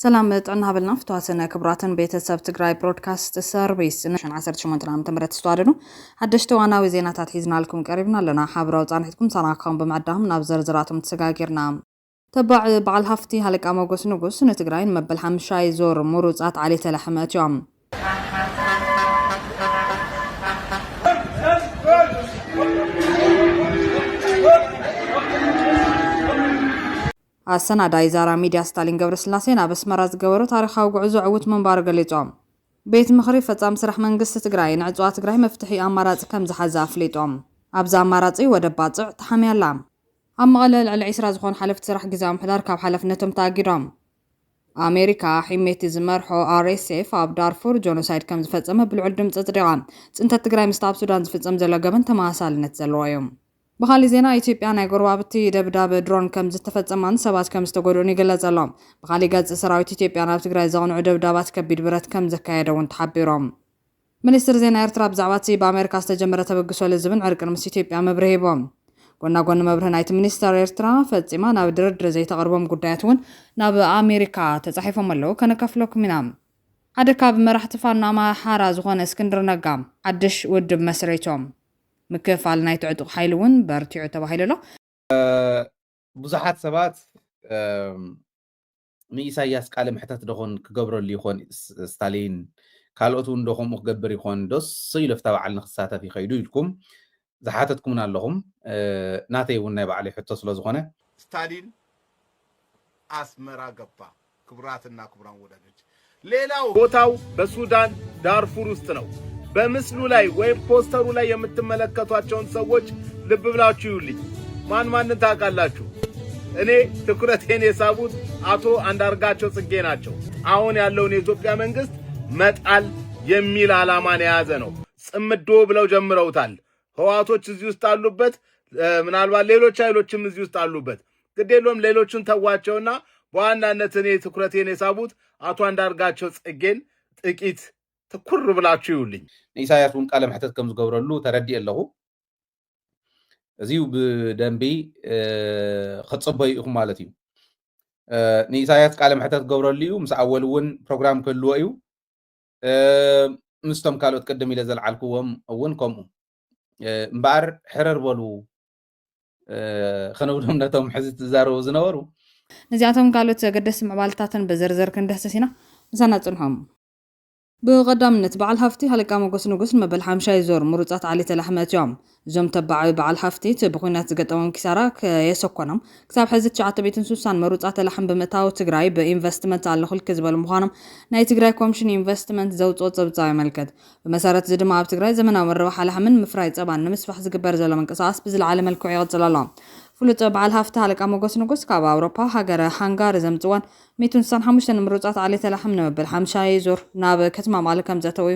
سلام ጥዕና ሃበልና ፍትዋሰነ ክብራትን ቤተሰብ ትግራይ ብሮድካስት ሰርቪስ ነሽን 18 ዓመተ ምህረት ዝተዋደዱ ሓደሽተ ዋናዊ ዜናታት ሒዝናልኩም ቀሪብና ኣለና ሓብራው ጻንሒትኩም ሰናካውን በማዕዳም ናብ ዘርዝራቶም ተሰጋጊርና ተባዕ በዓል ሃፍቲ ሃለቃ ሞገስ ንጉስ ንትግራይን መበል 5 ዞር ሙሩጻት ዓሌተ ለሕመትዮም አሰናዳይ ዛራ ሚዲያ ስታሊን ገብረስላሴ ናብ አስመራ ዝገበሩ ታሪኻዊ ጉዕዞ ዕውት መንባር ገሊጾም ቤት ምኽሪ ፈጻም ስራሕ መንግስቲ ትግራይ ንዕጽዋ ትግራይ መፍትሒ አማራጺ ከም ዝሓዘ አፍሊጦም ኣብዛ አማራጺ ወደ ባጽዕ ተሓምያላ ኣብ መቐለ ልዕሊ 20 ዝኾኑ ሓለፍቲ ስራሕ ግዜያዊ ምሕዳር ካብ ሓላፍነቶም ተኣጊዶም ኣሜሪካ ሒሜቲ ዝመርሖ RSF ኣብ ዳርፉር ጆኖሳይድ ከም ዝፈጸመ ብልዑል ድምፂ ጽዲቓ ጽንተት ትግራይ ምስ ኣብ ሱዳን ዝፍጸም ዘሎ ገበን ተመሳሳልነት ዘለዎ እዮም በኻሊ ዜና ኢትዮጵያ ናይ ጎረባብቲ ደብዳቤ ድሮን ከም ዝተፈጸመን ሰባት ከም ዝተጎድኡን ይግለጽ ኣሎ በኻሊ ገጽ ሰራዊት ኢትዮጵያ ናብ ትግራይ ዘቕንዑ ደብዳባት ከቢድ ብረት ከም ዘካየደውን ተሓቢሮም ሚኒስትር ዜና ኤርትራ ብዛዕባ እቲ በኣሜሪካ ዝተጀመረ ተበግሶ ልዝብን ዕርቅን ምስ ኢትዮጵያ መብርሂ ሂቦም ጎና ጎኒ መብርሂ ናይቲ ሚኒስትር ኤርትራ ፈጺማ ናብ ድርድር ዘይተቐርቦም ጉዳያት እውን ናብ ኣሜሪካ ተጻሒፎም ኣለዉ ከነከፍለኩም ኢና ሓደ ካብ መራሕቲ ፋኖ ኣምሓራ ዝኾነ እስክንድር ነጋ ሓድሽ ውድብ መስሪቶም ምክፋል ናይ ትዕጡቕ ሓይሊ እውን በርቲዑ ተባሂሉ ኣሎ ብዙሓት ሰባት ንኢሳያስ ቃለ ምሕተት ደኾን ክገብረሉ ይኾን ስታሊን ካልኦት እውን ደኹም ክገብር ይኾን ደስ ኢሉፍታ በዓል ንክሳተፍ ይኸይዱ ኢልኩም ዝሓተትኩምን ኣለኹም ናተይ እውን ናይ በዓለይ ሕቶ ስለ ዝኾነ ስታሊን አስመራ ገባ ክቡራትና ክቡራን ወዳጆች ሌላው ቦታው በሱዳን ዳርፉር ውስጥ ነው በምስሉ ላይ ወይም ፖስተሩ ላይ የምትመለከቷቸውን ሰዎች ልብ ብላችሁ ይዩልኝ ማንን ታውቃላችሁ እኔ ትኩረቴን የሳቡት አቶ አንዳርጋቸው ጽጌ ናቸው አሁን ያለውን የኢትዮጵያ መንግስት መጣል የሚል ዓላማን የያዘ ነው ጽምዶ ብለው ጀምረውታል ህዋቶች እዚህ ውስጥ አሉበት ምናልባት ሌሎች ኃይሎችም እዚህ ውስጥ አሉበት ግዴሎም ሌሎችን ተዋቸውና በዋናነት እኔ ትኩረቴን የሳቡት አቶ አንዳርጋቸው ጽጌን ጥቂት ትኩር ብላችሁ ይዩልኝ ኢሳያስ እውን ቃለ ምሕተት ከም ዝገብረሉ ተረዲእ ኣለኹ እዚው ብደንቢ ክጽበዩ ኢኹም ማለት እዩ ንኢሳያስ ቃለ ምሕተት ዝገብረሉ እዩ ምስ ኣወል እውን ፕሮግራም ክህልዎ እዩ ምስቶም ካልኦት ቅድም ኢለ ዘልዓልክዎም እውን ከምኡ እምበኣር ሕረር በሉ ከነብሎም ነቶም ሕዚ ትዛረቡ ዝነበሩ ነዚኣቶም ካልኦት ዘገደስ ምዕባልታትን ብዝርዝር ክንደስስ ኢና ንሰናጽንሖም ብቐዳምነት በዓል ሃፍቲ ሃለቃ ሞገስ ንጉስ መበል 5 ዞር ሙሩጻት ዓሌተ ለሕመትዮም እዞም ተባዓዊ በዓል ሃፍቲ ብኹናት ዝገጠሞም ኪሳራ የሰኮኖም ክሳብ ሕዚ 960 መሩጻት ለሕም ብምእታው ትግራይ ብኢንቨስትመንት ኣለኹልክ ዝበሉ ምዃኖም ናይ ትግራይ ኮሚሽን ኢንቨስትመንት ዘውፅኦ ፀብጻብ ይመልከት ብመሰረት እዚ ድማ ኣብ ትግራይ ዘመናዊ መረባሕ ለሕምን ምፍራይ ጸባን ንምስፋሕ ዝግበር ዘሎ ምንቅስቓስ ብዝለዓለ መልክዑ ይቕጽል ኣሎ ፍሉጥ በዓል ሃፍቲ ሃለቃ ሞገስ ንጉስ ካብ ኣውሮፓ ሃገረ ሃንጋሪ ዘምጽዋን 165 ምሩጻት ዓሌተ ለሕም ንመበል 5 ዞር ናብ ከተማ መቐለ ከም ዘተው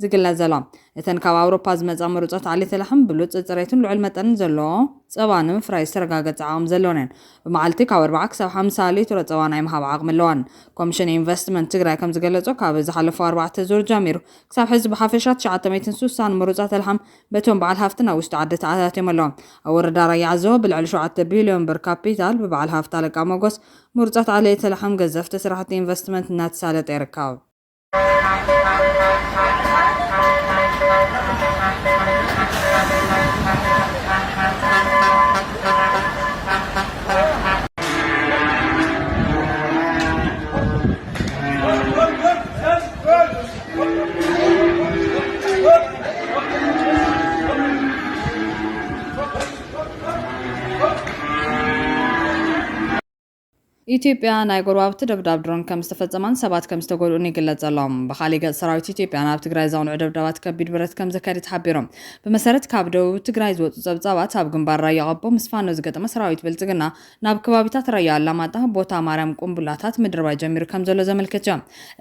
ዝግለጽ ዘሎ እተን ካብ ኣውሮፓ ዝመጻ ምሩጻት ዓሌተ ለሕም ብሉጽ ጽሬትን ልዑል መጠንን ዘለዎ ጸባን ምፍራይ ዝተረጋገጸ ዓቕሚ ዘለወን ብመዓልቲ ካብ 40 ክሳብ 50 ሊትሮ ጸባ ናይ ምሃብ ዓቕሚ ኣለወን ኮሚሽን ኢንቨስትመንት ትግራይ ከም ዝገለጾ ካብ ዝሓለፈ 4 ዞር ጀሚሩ ክሳብ ሕዚ ብሓፈሻ 960 ምሩጻት ለሕም በቶም በዓል ሃፍቲ ናብ ውሽጢ ዓዲ ተኣታትዮም ኣለዎም ኣብ ወረዳ ራያ ዓዘቦ ብልዕሊ 7 ቢልዮን ብር ካፒታል በበዓል ሃፍቲ ሃለቃ ሞገስ ምሩጻት ዓሌተ ለሕም ገዘፍቲ ስራሕቲ ኢንቨስትመንት እናተሳለጠ ይርከብ ኢትዮጵያ ናይ ጎረባብቲ ደብዳብ ድሮን ከም ዝተፈጸመን ሰባት ከም ዝተጎድኡን ይግለጽ ኣሎ በኻሊ ገጽ ሰራዊት ኢትዮጵያ ናብ ትግራይ ዘቕንዑ ደብዳባት ከቢድ ብረት ከም ዘካየደ ተሓቢሮም ብመሰረት ካብ ደቡብ ትግራይ ዝወጹ ጸብጻባት ኣብ ግንባር ራያ ቆቦ ምስ ፋኖ ዝገጠመ ሰራዊት ብልጽግና ናብ ከባቢታት ራያ ኣላማጣ ቦታ ማርያም ቁምቡላታት ምድርባይ ጀሚሩ ከም ዘሎ ዘመልክት እዩ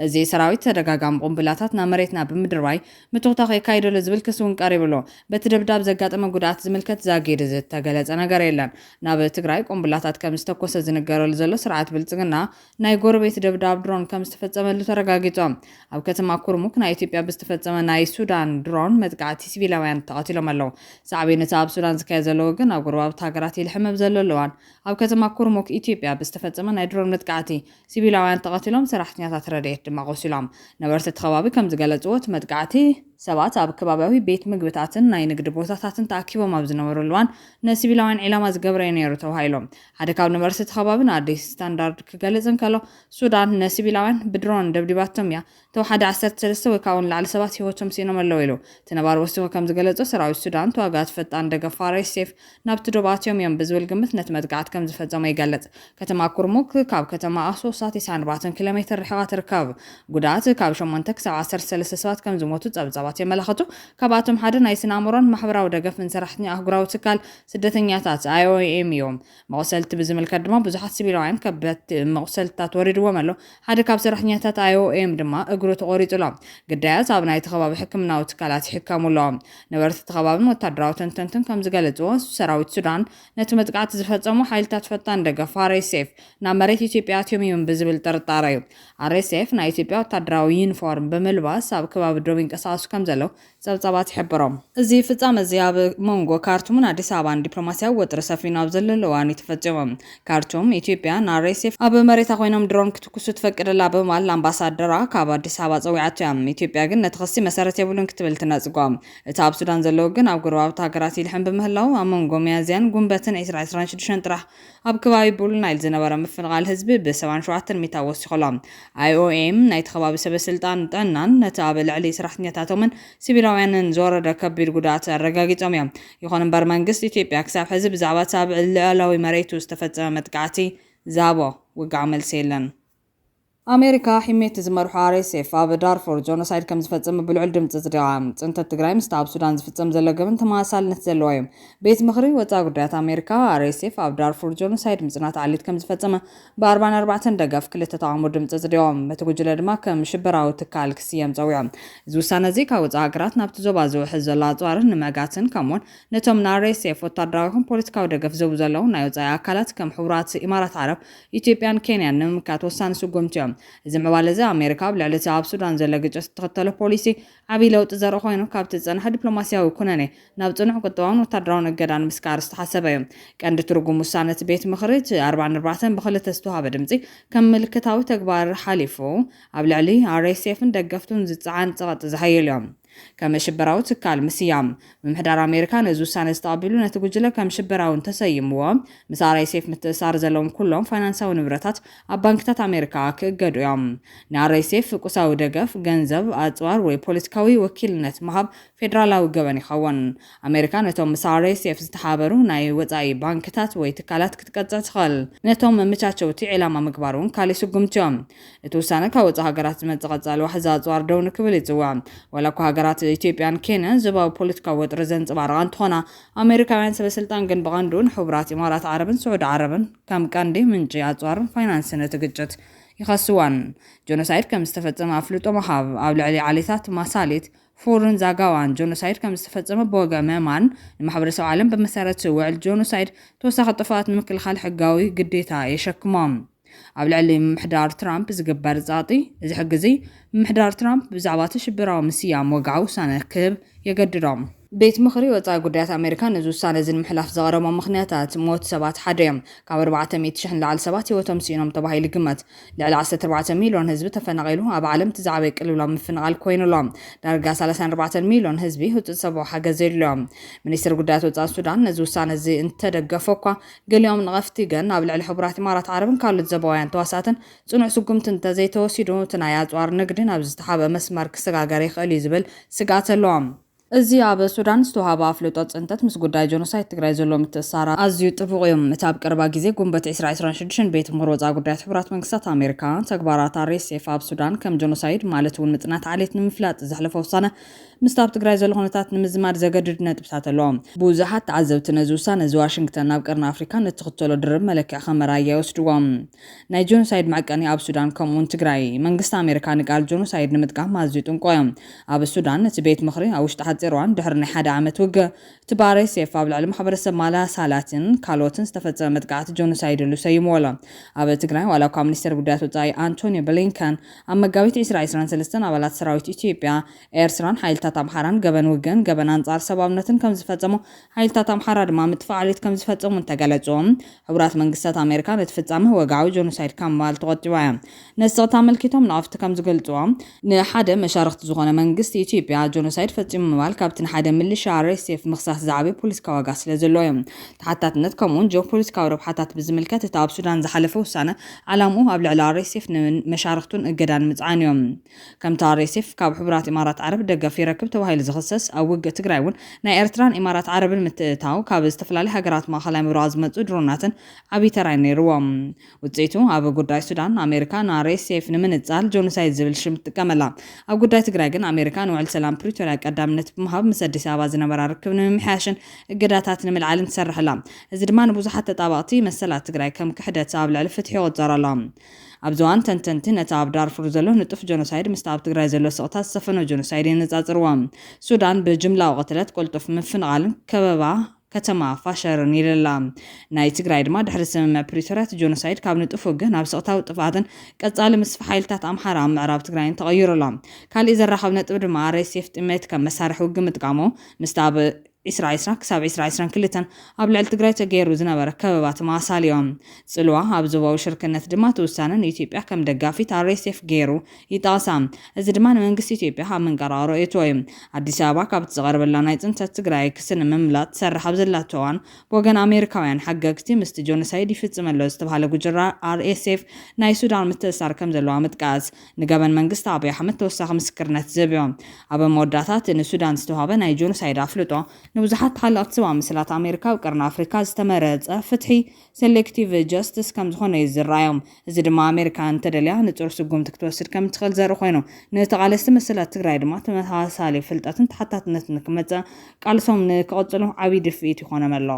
እዚ ሰራዊት ተደጋጋሚ ቁምቡላታት ናብ መሬትና ብምድርባይ ምትኽታኽ የካይደሉ ዝብል ክስ እውን ቀሪብሎ በቲ ደብዳብ ዘጋጠመ ጉድኣት ዝምልከት ዛጊድ ዝተገለጸ ነገር የለን ናብ ትግራይ ቁምቡላታት ከም ዝተኮሰ ዝንገረሉ ዘሎ ስርዓት ብልጽግና ናይ ጎረቤት ደብዳብ ድሮን ከም ዝተፈጸመሉ ተረጋጊጾም ኣብ ከተማ ኩርሙክ ናይ ኢትዮጵያ ብዝተፈጸመ ናይ ሱዳን ድሮን መጥቃዕቲ ሲቪላውያን ተቐቲሎም ኣለዉ ሳዕቤነት ኣብ ሱዳን ዝካየድ ዘለዎ ግን ኣብ ጎረባብቲ ሃገራት ይልሕመብ ዘሎ ኣለዋን ኣብ ከተማ ኩርሙክ ኢትዮጵያ ብዝተፈጸመ ናይ ድሮን መጥቃዕቲ ሲቪላውያን ተቐቲሎም ሰራሕተኛታት ረድኤት ድማ ቆሲሎም ነበርቲ እቲ ከባቢ ከም ዝገለጽዎ እቲ መጥቃዕቲ ሰባት ኣብ ከባቢያዊ ቤት ምግብታትን ናይ ንግዲ ቦታታትን ተኣኪቦም ኣብ ዝነበሩሉ እዋን ንሲቪላውያን ዒላማ ዝገበረ ነይሩ ተባሂሎም ሓደ ካብ ነበርቲ እቲ ከባቢ ንኣዲስ ስታንዳርድ ክገልጽ እንከሎ ሱዳን ንሲቪላውያን ብድሮን ደብዲባቶም እያ ተወሓደ 13 ወይ ከዓ ንላዕሊ ሰባት ሂወቶም ሲኖም ኣለዉ ኢሉ እቲ ነባር ወሲኹ ከም ዝገለጾ ሰራዊት ሱዳን ተዋጋእቲ ፈጣን ደገፍ RSF ናብቲ ዶባትዮም እዮም ብዝብል ግምት ነቲ መጥቃዕቲ ከም ዝፈጸመ ይገልጽ ከተማ ኩርሙክ ካብ ከተማ ኣሶሳ 94 ኪሎ ሜትር ርሕቓ ትርከብ ጉዳት ካብ 8 ክሳብ 13 ሰባት ከም ዝሞቱ ጸብጻባት የመላኽቱ ካብኣቶም ሓደ ናይ ስናምሮን ማሕበራዊ ደገፍን ሰራሕተኛ ኣህጉራዊ ትካል ስደተኛታት IOM እዮም መቕሰልቲ ብዝምልከት ድማ ብዙሓት ሲቪላውያን ከበድቲ መቕሰልትታት ወሪድዎም ኣሎ ሓደ ካብ ሰራሕተኛታት IOM ድማ እግሩ ተቆሪጹሎም ግዳያት ኣብ ናይቲ ከባቢ ሕክምናዊ ትካላት ይሕከሙ ኣለዎም ነበርቲ እቲ ከባቢን ወታደራዊ ተንተንትን ከም ዝገለጽዎ ሰራዊት ሱዳን ነቲ መጥቃዕቲ ዝፈጸሙ ሓይልታት ፈጣን ደገፍ RSF ናብ መሬት ኢትዮጵያ ኣትዮም እዮም ብዝብል ጥርጣረ እዩ RSF ናይ ኢትዮጵያ ወታደራዊ ዩኒፎርም ብምልባስ ኣብ ከባቢ ዶብ ይንቀሳቐሱ ከም ዘለው ጸብጻባት ይሕብሮም እዚ ፍጻመ እዚ ኣብ መንጎ ካርቱምን ኣዲስ ኣበባን ዲፕሎማስያዊ ወጥሪ ሰፊኑ ኣብ ዘለሉ እዋን ተፈጺሞም ካርቱም ኢትዮጵያ ንRSF ኣብ መሬታ ኮይኖም ድሮን ክትኩሱ ትፈቅደላ በማል ኣምባሳደራ ካብ ኣዲስ ኣበባ ጸዊዓት እዮም ኢትዮጵያ ግን ነቲ ክሲ መሰረት የብሉን ክትብል ትነጽጎም እቲ ኣብ ሱዳን ዘለዉ ግን ኣብ ጎረባብቲ ሃገራት ይልሕም ብምህላው ኣብ መንጎ ሚያዝያን ጉንበትን 2026 ጥራሕ ኣብ ከባቢ ቡል ናይል ዝነበረ ምፍንቓል ህዝቢ ብ77 ሚታ ወሲኾሎም IOM ናይቲ ከባቢ ሰበስልጣን ጥዕናን ነቲ ኣብ ልዕሊ ሰራሕተኛታቶምን ሲቪላውያንን ዝወረደ ከቢድ ጉዳት ኣረጋጊጾም እዮም ይኹን እምበር መንግስቲ ኢትዮጵያ ክሳብ ሕዚ ብዛዕባ ኣብ ልዕላዊ መሬቱ ዝተፈጸመ መጥቃዕቲ ዛቦ ውግዕ መልሲ የለን ኣሜሪካ ሕሜት ዝመርሑ RSF ኣብ ዳርፉር ጆኖሳይድ ከም ዝፈጸመ ብልዑል ድምፂ ጽድቃ ጽንተት ትግራይ ምስ ኣብ ሱዳን ዝፍጸም ዘሎ ገበን ተመሳሳልነት ዘለዎ እዩ ቤት ምኽሪ ወጻኢ ጉዳያት ኣሜሪካ RSF ኣብ ዳርፉር ጆኖሳይድ ምጽናት ዓሊት ከም ዝፈጸመ ብ44 ደገፍ ክልተ ተቃውሞ ድምፂ ጽድቆም በቲ ጉጅለ ድማ ከም ሽበራዊ ትካል ክስየም ጸዊዖም እዚ ውሳነ እዚ ካብ ወጻኢ ሃገራት ናብቲ ዞባ ዝውሕዝ ዘሎ ኣጽዋርን ንምዕጋትን ከምኡውን ነቶም ንRSF ወታደራዊ ፖለቲካዊ ደገፍ ዝህቡ ዘለዉ ናይ ወጻኢ ኣካላት ከም ሕቡራት ኢማራት ዓረብ ኢትዮጵያን ኬንያን ንምምካት ወሳኒ ስጉምቲ እዮም እዚ ምዕባለ እዚ ኣሜሪካ ኣብ ልዕሊ ኣብ ሱዳን ዘሎ ግጭት እትኽተሎ ፖሊሲ ዓብይ ለውጢ ዘርኢ ኮይኑ ካብቲ ዝጸንሐ ዲፕሎማስያዊ ኩነኔ ናብ ጽኑዕ ቁጠባውን ወታደራውን እገዳን ምስካር ዝተሓሰበ እዩ ቀንዲ ትርጉም ውሳነ እቲ ቤት ምኽሪ 44 ብኽልተ ዝተዋህበ ድምፂ ከም ምልክታዊ ተግባር ሓሊፉ ኣብ ልዕሊ RSFን ደገፍቱን ዝጸዓን ጸቕጢ ዝሃይሉ እዮም ከም ሽበራዊ ትካል ምስያም ምምሕዳር ኣሜሪካ ነዚ ውሳነ ዝተቐቢሉ ነቲ ጉጅለ ከም ሽበራውን ተሰይምዎ ምስ RSF ምትእሳር ዘለዎም ኩሎም ፋይናንሳዊ ንብረታት ኣብ ባንክታት ኣሜሪካ ክእገዱ እዮም ንRSF ቁሳዊ ደገፍ ገንዘብ ኣጽዋር ወይ ፖለቲካዊ ወኪልነት ምሃብ ፌደራላዊ ገበን ይኸውን ኣሜሪካ ነቶም ምስ RSF ዝተሓበሩ ናይ ወጻኢ ባንክታት ወይ ትካላት ክትቀጽዕ ትኽእል ነቶም ምቻቸውቲ ዕላማ ምግባር እውን ካልእ ስጉምቲ እዮም እቲ ውሳነ ካብ ወጻኢ ሃገራት ዝመጽእ ቀጻሊ ዋሕዚ ኣጽዋር ደው ንክብል ይጽዋዕ ወላ እኳ ሃገራት ኢትዮጵያን ኬንያን ዝባዊ ፖለቲካዊ ወጥሪ ዘንጸባርቓ እንትኾና ኣሜሪካውያን ሰበስልጣን ግን ብቐንዱ ሕቡራት ኢማራት ዓረብን ስዑድ ዓረብን ከም ቀንዲ ምንጪ ኣጽዋርን ፋይናንስን እቲ ግጭት ይኸስዋን ጆኖሳይድ ከም ዝተፈጸመ ኣፍልጦ መሃብ ኣብ ልዕሊ ዓሌታት ማሳሊት ፎርን ዛጋዋን ጆኖሳይድ ከም ዝተፈጸመ ብወገን መማን ንማሕበረሰብ ዓለም ብመሰረት ውዕል ጆኖሳይድ ተወሳኺ ጥፋት ንምክልኻል ሕጋዊ ግዴታ የሸክሞም ኣብ ልዕሊ ምምሕዳር ትራምፕ ዝግበር ጻዕጢ እዚ ሕግዚ ምምሕዳር ትራምፕ ብዛዕባ ሽበራዊ ምስያም ወግዓዊ ውሳነ ክህብ የገድዶም ቤት ምኽሪ ወጻኢ ጉዳያት ኣሜሪካ ነዚ ውሳነ እዚ ንምሕላፍ ዘቕረቦም ምኽንያታት ሞት ሰባት ሓደ እዮም ካብ 400,000 ንላዕሊ ሰባት ሂወቶም ሲኖም ተባሂሉ ይግመት ልዕሊ 14 ሚልዮን ህዝቢ ተፈናቒሉ ኣብ ዓለም እቲ ዝዓበየ ቅልውላው ምፍንቓል ኮይኑሎም ዳርጋ 34 ሚልዮን ህዝቢ ህፁፅ ሰብኣዊ ሓገዝ የድልዮም ሚኒስትር ጉዳያት ወጻኢ ሱዳን ነዚ ውሳነ እዚ እንተደገፈ እኳ ገሊኦም ንቐፍቲ ግን ኣብ ልዕሊ ሕቡራት ኢማራት ዓረብን ካልኦት ዘባውያን ተዋሳትን ጽኑዕ ስጉምቲ እንተዘይተወሲዱ እቲ ናይ ኣጽዋር ንግዲ ናብ ዝተሓበ መስመር ክሰጋገር ይኽእል እዩ ዝብል ስጋት ኣለዎም እዚ ኣብ ሱዳን ዝተዋሃበ ኣፍልጦ ጽንተት ምስ ጉዳይ ጆኖሳይድ ትግራይ ዘሎ ምትእስሳር ኣዝዩ ጥቡቕ እዮም እቲ ኣብ ቀረባ ግዜ ጉንበት 2026 ቤት ምኽሪ ወጻኢ ጉዳያት ሕቡራት መንግስታት ኣሜሪካ ተግባራት RSF ኣብ ሱዳን ከም ጆኖሳይድ ማለት እውን ምጽናት ዓሌት ንምፍላጥ ዘሕለፈ ውሳነ ምስቲ ኣብ ትግራይ ዘሎ ኩነታት ንምዝማድ ዘገድድ ነጥብታት ኣለዎም ብዙሓት ተዓዘብቲ ነዚ ውሳነ እዚ ዋሽንግተን ናብ ቀርኒ ኣፍሪካ ንትኽተሎ ድርብ መለክዕ ከመራያ ይወስድዎም ናይ ጆኖሳይድ መዐቀኒ ኣብ ሱዳን ከምኡውን ትግራይ መንግስቲ ኣሜሪካ ንቃል ጆኖሳይድ ንምጥቃም ኣዝዩ ጥንቆ እዮም ኣብ ሱዳን እቲ ቤት ምኽሪ ኣብ ውሽጢ ሓፂሯን ድሕሪ ናይ ሓደ ዓመት ውግእ እቲ ብRSF ኣብ ልዕሊ ማሕበረሰብ ማላሳላትን ካልኦትን ዝተፈጸመ መጥቃዕቲ ጆኖሳይድ ኢሉ ሰይምዎላ። ኣብ ትግራይ ዋላ እኳ ሚኒስትር ጉዳያት ወጻኢ አንቶኒ ብሊንከን ኣብ መጋቢት 2023 ኣባላት ሰራዊት ኢትዮጵያ ኤርትራን ሓይልታት ኣምሓራን ገበን ውግእን ገበን አንጻር ሰብኣውነትን ከም ዝፈጸሙ ሓይልታት ኣምሓራ ድማ ምጥፋእ ዓሌት ከም ዝፈጸሙ ተገለጹ። ሕቡራት መንግስታት ኣሜሪካ ነቲ ፍጻመ ወግዓዊ ጆኖሳይድ ከም ምባል ተቆጢባ እያ። ነስቕታ ኣመልኪቶም ንኣፍቲ ከም ዝገልጽዎ ንሓደ መሻርክቲ ዝኾነ መንግስቲ ኢትዮጵያ ጆኖሳይድ ፈጺሙ ምባል ካብቲ ንሓደ ሚሊሻ RSF ምኽሳስ ዝዓበየ ፖለቲካዊ ዋጋ ስለ ዘለዎ እዮም። ተሓታትነት ከምኡውን ጂኦፖለቲካዊ ረብሓታት ብዝምልከት እቲ ኣብ ሱዳን ዝሓለፈ ውሳነ ዓላምኡ ኣብ ልዕሊ RSF ንመሻርክቱን እገዳን ምጽዓን እዮም። ከምቲ RSF ካብ ሕቡራት ኢማራት ዓረብ ደገፍ ይረክብ ተባሂሉ ዝኽሰስ ኣብ ውግእ ትግራይ እውን ናይ ኤርትራን ኢማራት ዓረብን ምትእታው ካብ ዝተፈላለዩ ሃገራት ማእኸላይ ምብራቕ ዝመጹ ድሮናትን ዓብይ ተራ ነይርዎም። ውጽኢቱ ኣብ ጉዳይ ሱዳን ኣሜሪካ ንRSF ንምንጻል ጆኖሳይድ ዝብል ሽም ትጥቀመላ። ኣብ ጉዳይ ትግራይ ግን ኣሜሪካ ንውዕል ሰላም ፕሪቶሪያ ቀዳምነት ብምሃብ ምስ ኣዲስ ኣበባ ዝነበራ ርክብ ንምምሕያሽን እገዳታት ንምልዓልን ትሰርሕላ። እዚ ድማ ንብዙሓት ተጣበቕቲ መሰላት ትግራይ ከም ክሕደት ኣብ ልዕሊ ፍትሒ ይቆጸረላ። ኣብዚ እዋን ተንተንቲ ነቲ ኣብ ዳርፉር ዘሎ ንጡፍ ጆኖሳይድ ምስ ኣብ ትግራይ ዘሎ ስቕታት ዝሰፈነ ጆኖሳይድ የነጻጽርዎም። ሱዳን ብጅምላዊ ቅትለት ቁልጡፍ ምፍንቓልን ከበባ ከተማ ፋሸርን ይለላ። ናይ ትግራይ ድማ ድሕሪ ስምምዕ ፕሪቶሪያ ጆኖሳይድ ካብ ንጡፍ ውግእ ናብ ስቕታዊ ጥፋትን ቀጻሊ ምስፋ ሓይልታት ኣምሓራ ኣብ ምዕራብ ትግራይን ተቐይሩላ። ካልእ ዘራኸብ ነጥብ ድማ RSF ጥሜት ከም መሳርሒ ውግእ ምጥቃሙ ምስቲ ኣብ 2020 ክሳብ 2022 ኣብ ልዕሊ ትግራይ ተገይሩ ዝነበረ ከበባ ተመሳሳሊ እዮም። ጽልዋ ኣብ ዞባዊ ሽርክነት ድማ ተወሳነ ንኢትዮጵያ ከም ደጋፊት RSF ገይሩ ይጠቕሳ። እዚ ድማ ንመንግስቲ ኢትዮጵያ ኣብ መንቀራሮ እትዎ እዩ። ኣዲስ ኣበባ ካብቲ ዝቐርበላ ናይ ጽንተት ትግራይ ክስን ምምላጥ ትሰርሕ ኣብ ዘላቶ እዋን ብወገን ኣሜሪካውያን ሓገግቲ ምስቲ ጆኖሳይድ ይፍጽመሎ ዝተባሃለ ጉጅራ RSF ናይ ሱዳን ምትእስሳር ከም ዘለዋ ምጥቃስ ንገበን መንግስቲ ኣብይ ኣሕመድ ተወሳኺ ምስክርነት ዘብዮም። ኣብ መወዳእታት ንሱዳን ዝተዋህበ ናይ ጆኖሳይድ ኣፍልጦ ንብዙሓት ሓለቕቲ ሰብኣዊ ምስላት ኣሜሪካ ኣብ ቀርኒ ኣፍሪካ ዝተመረጸ ፍትሒ ሴሌክቲቭ ጀስቲስ ከም ዝኾነ ይዝረኣዮም። እዚ ድማ ኣሜሪካ እንተደልያ ንጹር ስጉምቲ ክትወስድ ከም ትኽእል ዘርኢ ኮይኑ ንተቓለስቲ መሰላት ትግራይ ድማ ተመሳሳሊ ፍልጠትን ተሓታትነትን ክመጽእ ቃልሶም ንክቕጽሉ ዓብዪ ድፍኢት ይኾኖም ኣሎ።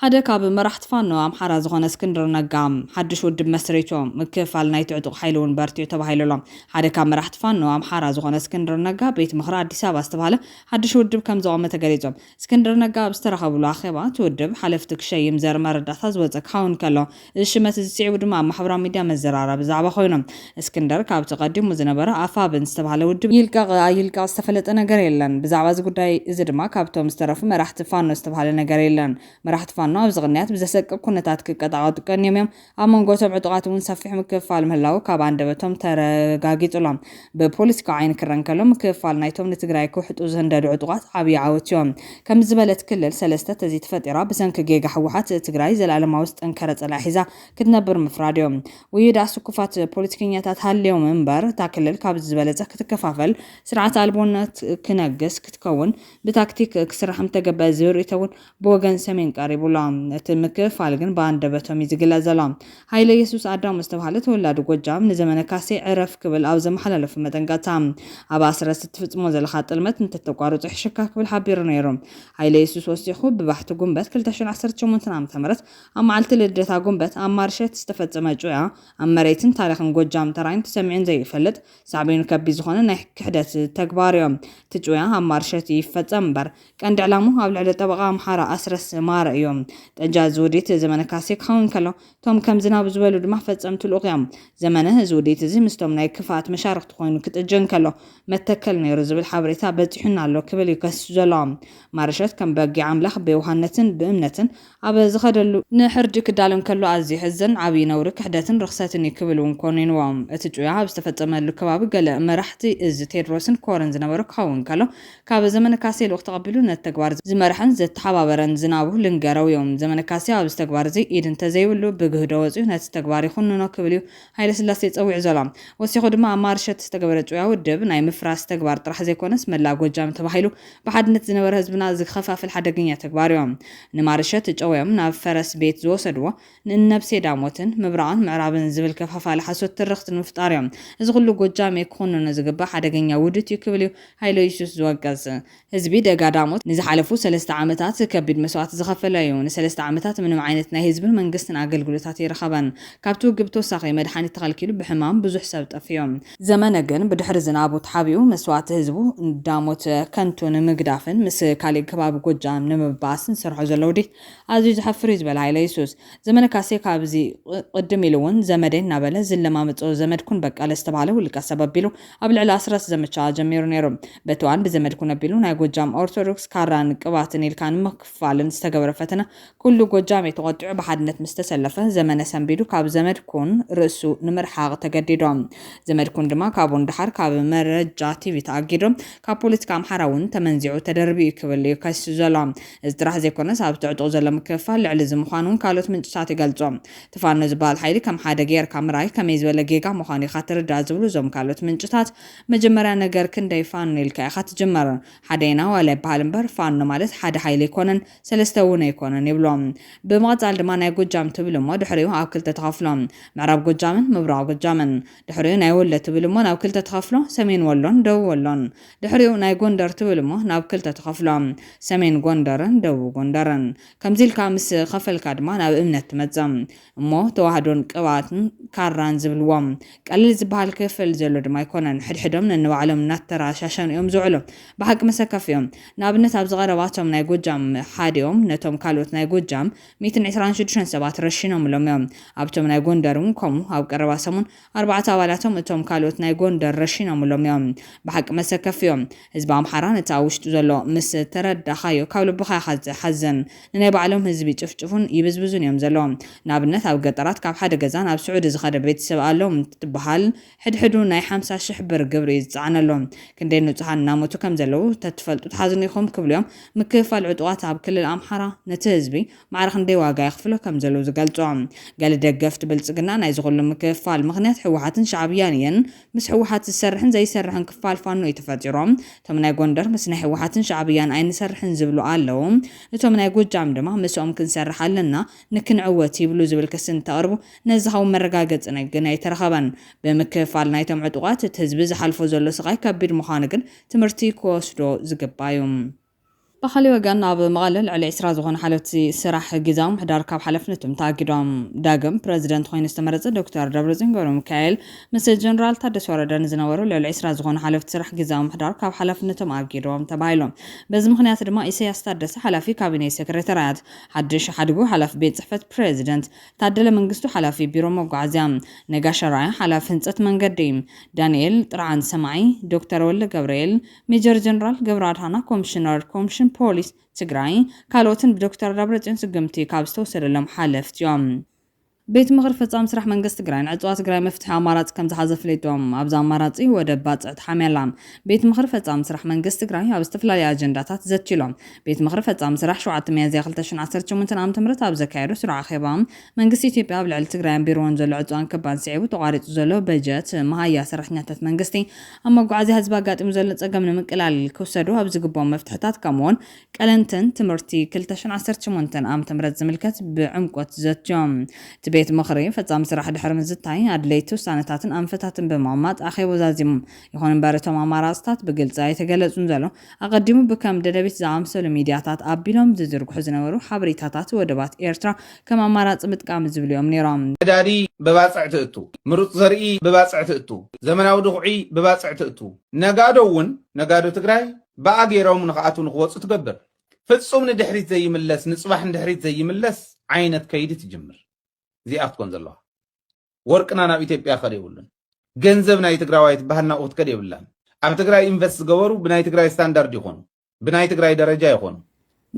ሓደ ካብ መራሕቲ ፋኖ ኣምሓራ ዝኾነ እስክንድር ነጋ ሓድሽ ውድብ መስሪቶም ምክፍፋል ናይ ትዕጡቕ ሓይሊ እውን በርቲዑ ተባሂሉሎም። ሓደ ካብ መራሕቲ ፋኖ ኣምሓራ ዝኾነ እስክንድር ነጋ ቤት ምኽሪ ኣዲስ ኣበባ ዝተባሃለ ሓድሽ ውድብ ከም ዘቖመ ተገሊጾም። እስክንድር ነጋ ኣብ ዝተረኸብሉ ኣኼባ እቲ ውድብ ሓለፍቲ ክሸይም ዘርኢ መረዳእታ ዝወፀ ክኸውን ከሎ እዚ ሽመት ዝስዒቡ ድማ ኣብ ማሕበራዊ ሚድያ መዘራረቢ ዛዕባ ኮይኖም እስክንድር ካብቲ ቀዲሙ ዝነበረ ኣፋብን ዝተባሃለ ውድብ ይልቀቕ ዝተፈለጠ ነገር የለን። ብዛዕባ እዚ ጉዳይ እዚ ድማ ካብቶም ዝተረፉ መራሕቲ ፋኖ ዝተባሃለ ነገር የለን። መራሕቲ ፋኖ ኣብ ዝቕንያት ብዘሰቅቕ ኩነታት ክቀጣቐጡ ቀኒዮም እዮም። ኣብ መንጎቶም ዕጡቓት እውን ሰፊሕ ምክፍፋል ምህላው ካብ አንደበቶም ተረጋጊጹሎም። ብፖለቲካዊ ዓይኒ ክረአ ከሎ ምክፍፋል ናይቶም ንትግራይ ክውሕጡ ዝህንደዱ ዕጡቓት ዓብዪ ዓወት እዮም። ከም ዝበለት ክልል ሰለስተ ተዚ ተፈጢራ ብሰንኪ ጌጋ ሕወሓት ትግራይ ዘለኣለማዊ ዝጠንከረ ጸላኢ ሒዛ ክትነብር ምፍራድ እዮም። ውይዳእ ስኩፋት ፖለቲከኛታት ሃልዮም እምበር እታ ክልል ካብ ዝበለጸ ክትከፋፈል ስርዓት ኣልቦነት ክነግስ ክትከውን ብታክቲክ ክስራሕ ምተገበአ ዝብርእቶ እውን ብወገን ሰሜን ቀሪቡላ። እቲ ምክፍፋል ግን በአንደበቶም ይዝግለጽ ዘሎ። ሃይለ ኢየሱስ ኣዳሙ ዝተባሃለ ተወላዲ ጎጃም ንዘመነ ካሴ ዕረፍ ክብል ኣብ ዘመሓላለፈ መጠንቀቕታ ኣብ ኣስረት እትፍጽሞ ዘለካ ጥልመት እንተተቋርጹ ይሕሸካ ክብል ሓቢሩ ነይሩ። ሃይለ ኢየሱስ ወሲኹ ብባሕቲ ጉንበት 2018 ዓ.ም ኣብ መዓልቲ ልደታ ጉንበት ኣብ ማርሸት ዝተፈጸመ ጩያ ኣብ መሬትን ታሪኽን ጎጃም ተራይን ተሰሚዑን ዘይፈልጥ ሳዕቤኑ ከቢድ ዝኾነ ናይ ክሕደት ተግባር እዮም። እቲ ጩያ ኣብ ማርሸት ይፈጸም እምበር ቀንዲ ዕላሙ ኣብ ልዕሊ ጠበቓ ኣምሓራ ኣስረስ ማረ እዮም። ጠንጃ ዝውዲት ዘመነ ካሴ ክኸውን ከሎ ቶም ከም ዝናብ ዝበሉ ድማ ፈጸምቲ ልኡኽ እዮም። ዘመነ ዝውዲት እዚ ምስቶም ናይ ክፋት መሻርክቲ ኮይኑ ክጥጀን ከሎ መተከል ነይሩ ዝብል ሓበሬታ በፂሑና ኣሎ ክብል ይከስሱ ዘለዎም። ማርሸት ከም በጊዕ ኣምላኽ ብውሃነትን ብእምነትን ኣብ ዝኸደሉ ንሕርዲ ክዳሎም ከሎ ኣዝዩ ሕዘን ዓብዪ ነውሪ ክሕደትን ርክሰትን ክብል እውን ኮኒንዎም። እቲ ጩያ ኣብ ዝተፈጸመሉ ከባቢ ገለ መራሕቲ እዚ ቴድሮስን ኮረን ዝነበሩ ክኸውን ከሎ ካብ ዘመነ ካሴ ልኡኽ ተቐቢሉ ነቲ ተግባር ዝመርሐን ዘተሓባበረን ዝናቡ ልንገረው እዮም። ዘመነ ካሴ ኣብ ዝተግባር እዚ ኢድ እንተዘይብሉ ብግህዶ ወፂኡ ነቲ ተግባር ይኹንኖ ክብል እዩ ሃይለ ስላሴ ፀዊዑ ዘሎ። ወሲኹ ድማ ኣብ ማርሸት ዝተገበረ ጩያ ውድብ ናይ ምፍራስ ተግባር ጥራሕ ዘይኮነስ መላእ ጎጃም ተባሂሉ ብሓድነት ዝነበረ ህዝብና ዝኸፋፍል ሓደገኛ ተግባር እዮም። ንማርሸት ጨውዮም ናብ ፈረስ ቤት ዝወሰድዎ ንነብሴ ዳሞትን ምብራቕን ምዕራብን ዝብል ከፋፋለ ሓሶት ትርኽቲ ንምፍጣር እዮም። እዚ ኩሉ ጎጃም ክኹንኖ ዝግባእ ሓደገኛ ውድት እዩ ክብል እዩ ሃይለ ኢየሱስ ዝወገዝ። ህዝቢ ደጋ ዳሞት ንዝሓለፉ 3 ዓመታት ከቢድ መስዋዕቲ ዝኸፈለ እዩ። ንሰለስተ ዓመታት ምንም ዓይነት ናይ ህዝብን መንግስትን ኣገልግሎታት ይረኸበን ካብቲ ውግብ ተወሳኺ መድሓኒት ተኸልኪሉ ብሕማም ብዙሕ ሰብ ጠፍዮም ዘመነ ግን ብድሕሪ ዝናቡ ተሓቢኡ መስዋዕቲ ህዝቡ እንዳሞት ከንቱ ንምግዳፍን ምስ ካሊእ ከባቢ ጎጃም ንምባስን ዝሰርሖ ዘለዉ ዲ ኣዝዩ ዝሓፍር እዩ ዝበለ ሃይለ የሱስ ዘመነ ካሴ ካብዚ ቅድም ኢሉ እውን ዘመደይ እናበለ ዝለማመፆ ዘመድኩን በቃለ ዝተባሃለ ውልቃ ሰብ ኣቢሉ ኣብ ልዕሊ 10 ዘመቻ ጀሚሩ ነይሩ በትዋን ብዘመድኩን ኣቢሉ ናይ ጎጃም ኦርቶዶክስ ካራን ቅባትን ኢልካን ምክፋልን ዝተገበረ ፈተና ኩሉ ጎጃም የተቆጥዑ በሓድነት ምስተሰለፈ ዘመነ ሰንቢዱ ካብ ዘመድኩን ርእሱ ንምርሓቅ ተገዲዶም ዘመድኩን ድማ ካብ ወንድሓር ካብ መረጃ ቲቪ ተኣጊዶም ካብ ፖለቲካ ኣምሓራ እውን ተመንዚዑ ተደርቢኡ ክብል እዩ ከሱ ዘሎ እዚ ጥራሕ ዘይኮነስ ኣብ ትዕጥቁ ዘሎ ምክፍፋል ልዕሊ ዝምዃኑ ካልኦት ምንጭታት ይገልጾም ተፋኖ ዝበሃል ሓይሊ ከም ሓደ ጌርካ ምራይ ከመይ ዝበለ ጌጋ ምዃኑ ኢኻ ትርዳእ ዝብሉ እዞም ካልኦት ምንጭታት መጀመርያ ነገር ክንደይ ፋኖ ኢልካ ኢኻ ትጅመር ሓደና ዋላ ይበሃል እምበር ፋኖ ማለት ሓደ ሓይሊ ይኮነን ሰለስተ እውን ኣይኮነን ይብሎም ብመቐጻል ድማ ናይ ጎጃም ትብል እሞ ድሕሪኡ ኣብ ክልተ ተኸፍሎም ምዕራብ ጎጃምን ምብራቕ ጎጃምን ድሕሪኡ ናይ ወሎ ትብል እሞ ናብ ክልተ ተኸፍሎ ሰሜን ወሎን ደቡብ ወሎን ድሕሪኡ ናይ ጎንደር ትብል እሞ ናብ ክልተ ተኸፍሎም ሰሜን ጎንደርን ደቡብ ጎንደርን ከምዚ ኢልካ ምስ ኸፈልካ ድማ ናብ እምነት ትመጽም እሞ ተዋህዶን ቅባትን ካራን ዝብልዎም ቀሊል ዝበሃል ክፍል ዘሎ ድማ ኣይኮነን ሕድሕዶም ነንባዕሎም እናተራሻሸኑ እዮም ዝውዕሉ ብሓቂ መሰከፍ እዮም ንኣብነት ኣብ ዝቐረባቶም ናይ ጎጃም ሓዲኦም ነቶም ካልኦት ናይ ጎጃም 126 ሰባት ረሺኖምሎም እዮም ኣብቶም ናይ ጎንደር እውን ከምኡ ኣብ ቀረባ ሰሙን 4 ኣባላቶም እቶም ካልኦት ናይ ጎንደር ረሺኖምሎም እዮም ብሓቂ መሰከፍ እዮም ህዝቢ ኣምሓራ ነታ ውሽጡ ዘሎ ምስ ተረዳኻዮ ካብ ልብኻ ሓዘን ንናይ ባዕሎም ህዝቢ ጭፍጭፉን ይብዝብዙን እዮም ዘለዎም ንኣብነት ኣብ ገጠራት ካብ ሓደ ገዛ ናብ ስዑድ ዝኸደ ቤተሰብ ኣሎም ትበሃል ሕድሕዱ ናይ 50,000 ብር ግብሪ ዝፀዓነሎም ክንደይ ንጹሃን እናሞቱ ከም ዘለዉ ተትፈልጡ ተሓዝኑ ኢኹም ክብልዮም ምክፍፋል ዕጡቓት ኣብ ክልል ኣምሓራ ነቲ ህዝቢ ማዕረ ክንደይ ዋጋ ይኽፍሎ ከም ዘለዉ ዝገልጾም ገለ ደገፍቲ ብልጽግና ናይ ዝኹሉ ምክፍፋል ምኽንያት ሕወሓትን ሻዕብያን እየን ምስ ሕወሓት ዝሰርሕን ዘይሰርሕን ክፋል ፋኖ እዩ ተፈጢሮም እቶም ናይ ጎንደር ምስ ናይ ሕወሓትን ሻዕብያን ኣይንሰርሕን ዝብሉ ኣለዉ እቶም ናይ ጎጃም ድማ ምስኦም ክንሰርሕ ኣለና ንክንዕወት ይብሉ ዝብል ክስን ተቕርቡ ነዚ ኻብ መረጋገጽ ግን ኣይተረኸበን ብምክፍፋል ናይቶም ዕጡቓት እቲ ህዝቢ ዝሓልፎ ዘሎ ስቃይ ከቢድ ምዃኑ ግን ትምህርቲ ክወስዶ ዝግባዩ بخلي وجن أب مغلل على إسراء زغون حالتي سراح جزام حدار كاب حلفنتهم تاجدهم داقم بريزيدنت خوين استمرت دكتور دبرزين قولوا مكايل مسج جنرال تدس وردان زنورو على إسراء زغون حلفت سراح جزام حدار كاب حلفنتهم أجدهم تبايلهم بزم خنيات دما إسيا استدس حلفي كابيني سكرتيرات حدش حدقو حلف بيت صحفة بريزيدنت تعدل من قصتو حلفي بيرو موقع عزام نقاش راي حلف هنسات من قديم دانيال طرعان سماعي دكتور ولا جبريل ميجر جنرال جبرات هانا كومشن بوليس تجراي كالوتن بدكتور دبرزين سقمتي كابستو سلم حلفتيوم بيت مغرب فصام سرح منقست تجراي عطوات تجراي مفتح امارات كم تحذف ليتوم ابز اماراتي ودبات حملام بيت مغرب فصام سرح منقست تجراي اب استفلالي اجنداتات زتيلوم بيت مغرب فصام سرح شو عتميازي 2018 عام تمرت اب زكايرو سرعه خيبام منقست اثيوبيا بلعل تجراي بيرون زلو عطوان كبان سعيو تقاريط زلو بجت مهيا سرحنياتات منقستي اما قعزي هزبا قاطم زلو صقم نمقلال كوسدو اب زقبون مفتحتات كمون قلنتن تمرتي 2018 عام تمرت زملكت بعمقت زتيوم بيت مخري فصام سرح دحر مزتاي ادليتو سانتاتن انفتاتن بمعمات اخي وزازيم يكون بارتو اماراتات بقلص يتغلصون زلو اقدمو بكم ددبيت زامسل ميدياتات ابيلوم ززرغ حزنورو حبريتاتات ودبات ايرترا كما امارات متقام زبليوم نيرام داري بباصعتتو مرط زرئي بباصعتتو زمناو دغعي بباصعتتو نغادو تግራይ باغيروم نخاتو نخوص تقبر فصوم ندحريت زي ملس نصباح ندحريت زي ملس عينت كيد تجمر زي أفكون زلوا ورقنا ناب إثيوبيا خريولن ገንዘብ ናይ ትግራዋይት ባህልና ኦት ከደ ይብላን ኣብ ትግራይ ኢንቨስት ገበሩ ብናይ ትግራይ ስታንዳርድ ይኾኑ ብናይ ትግራይ ደረጃ ይኾኑ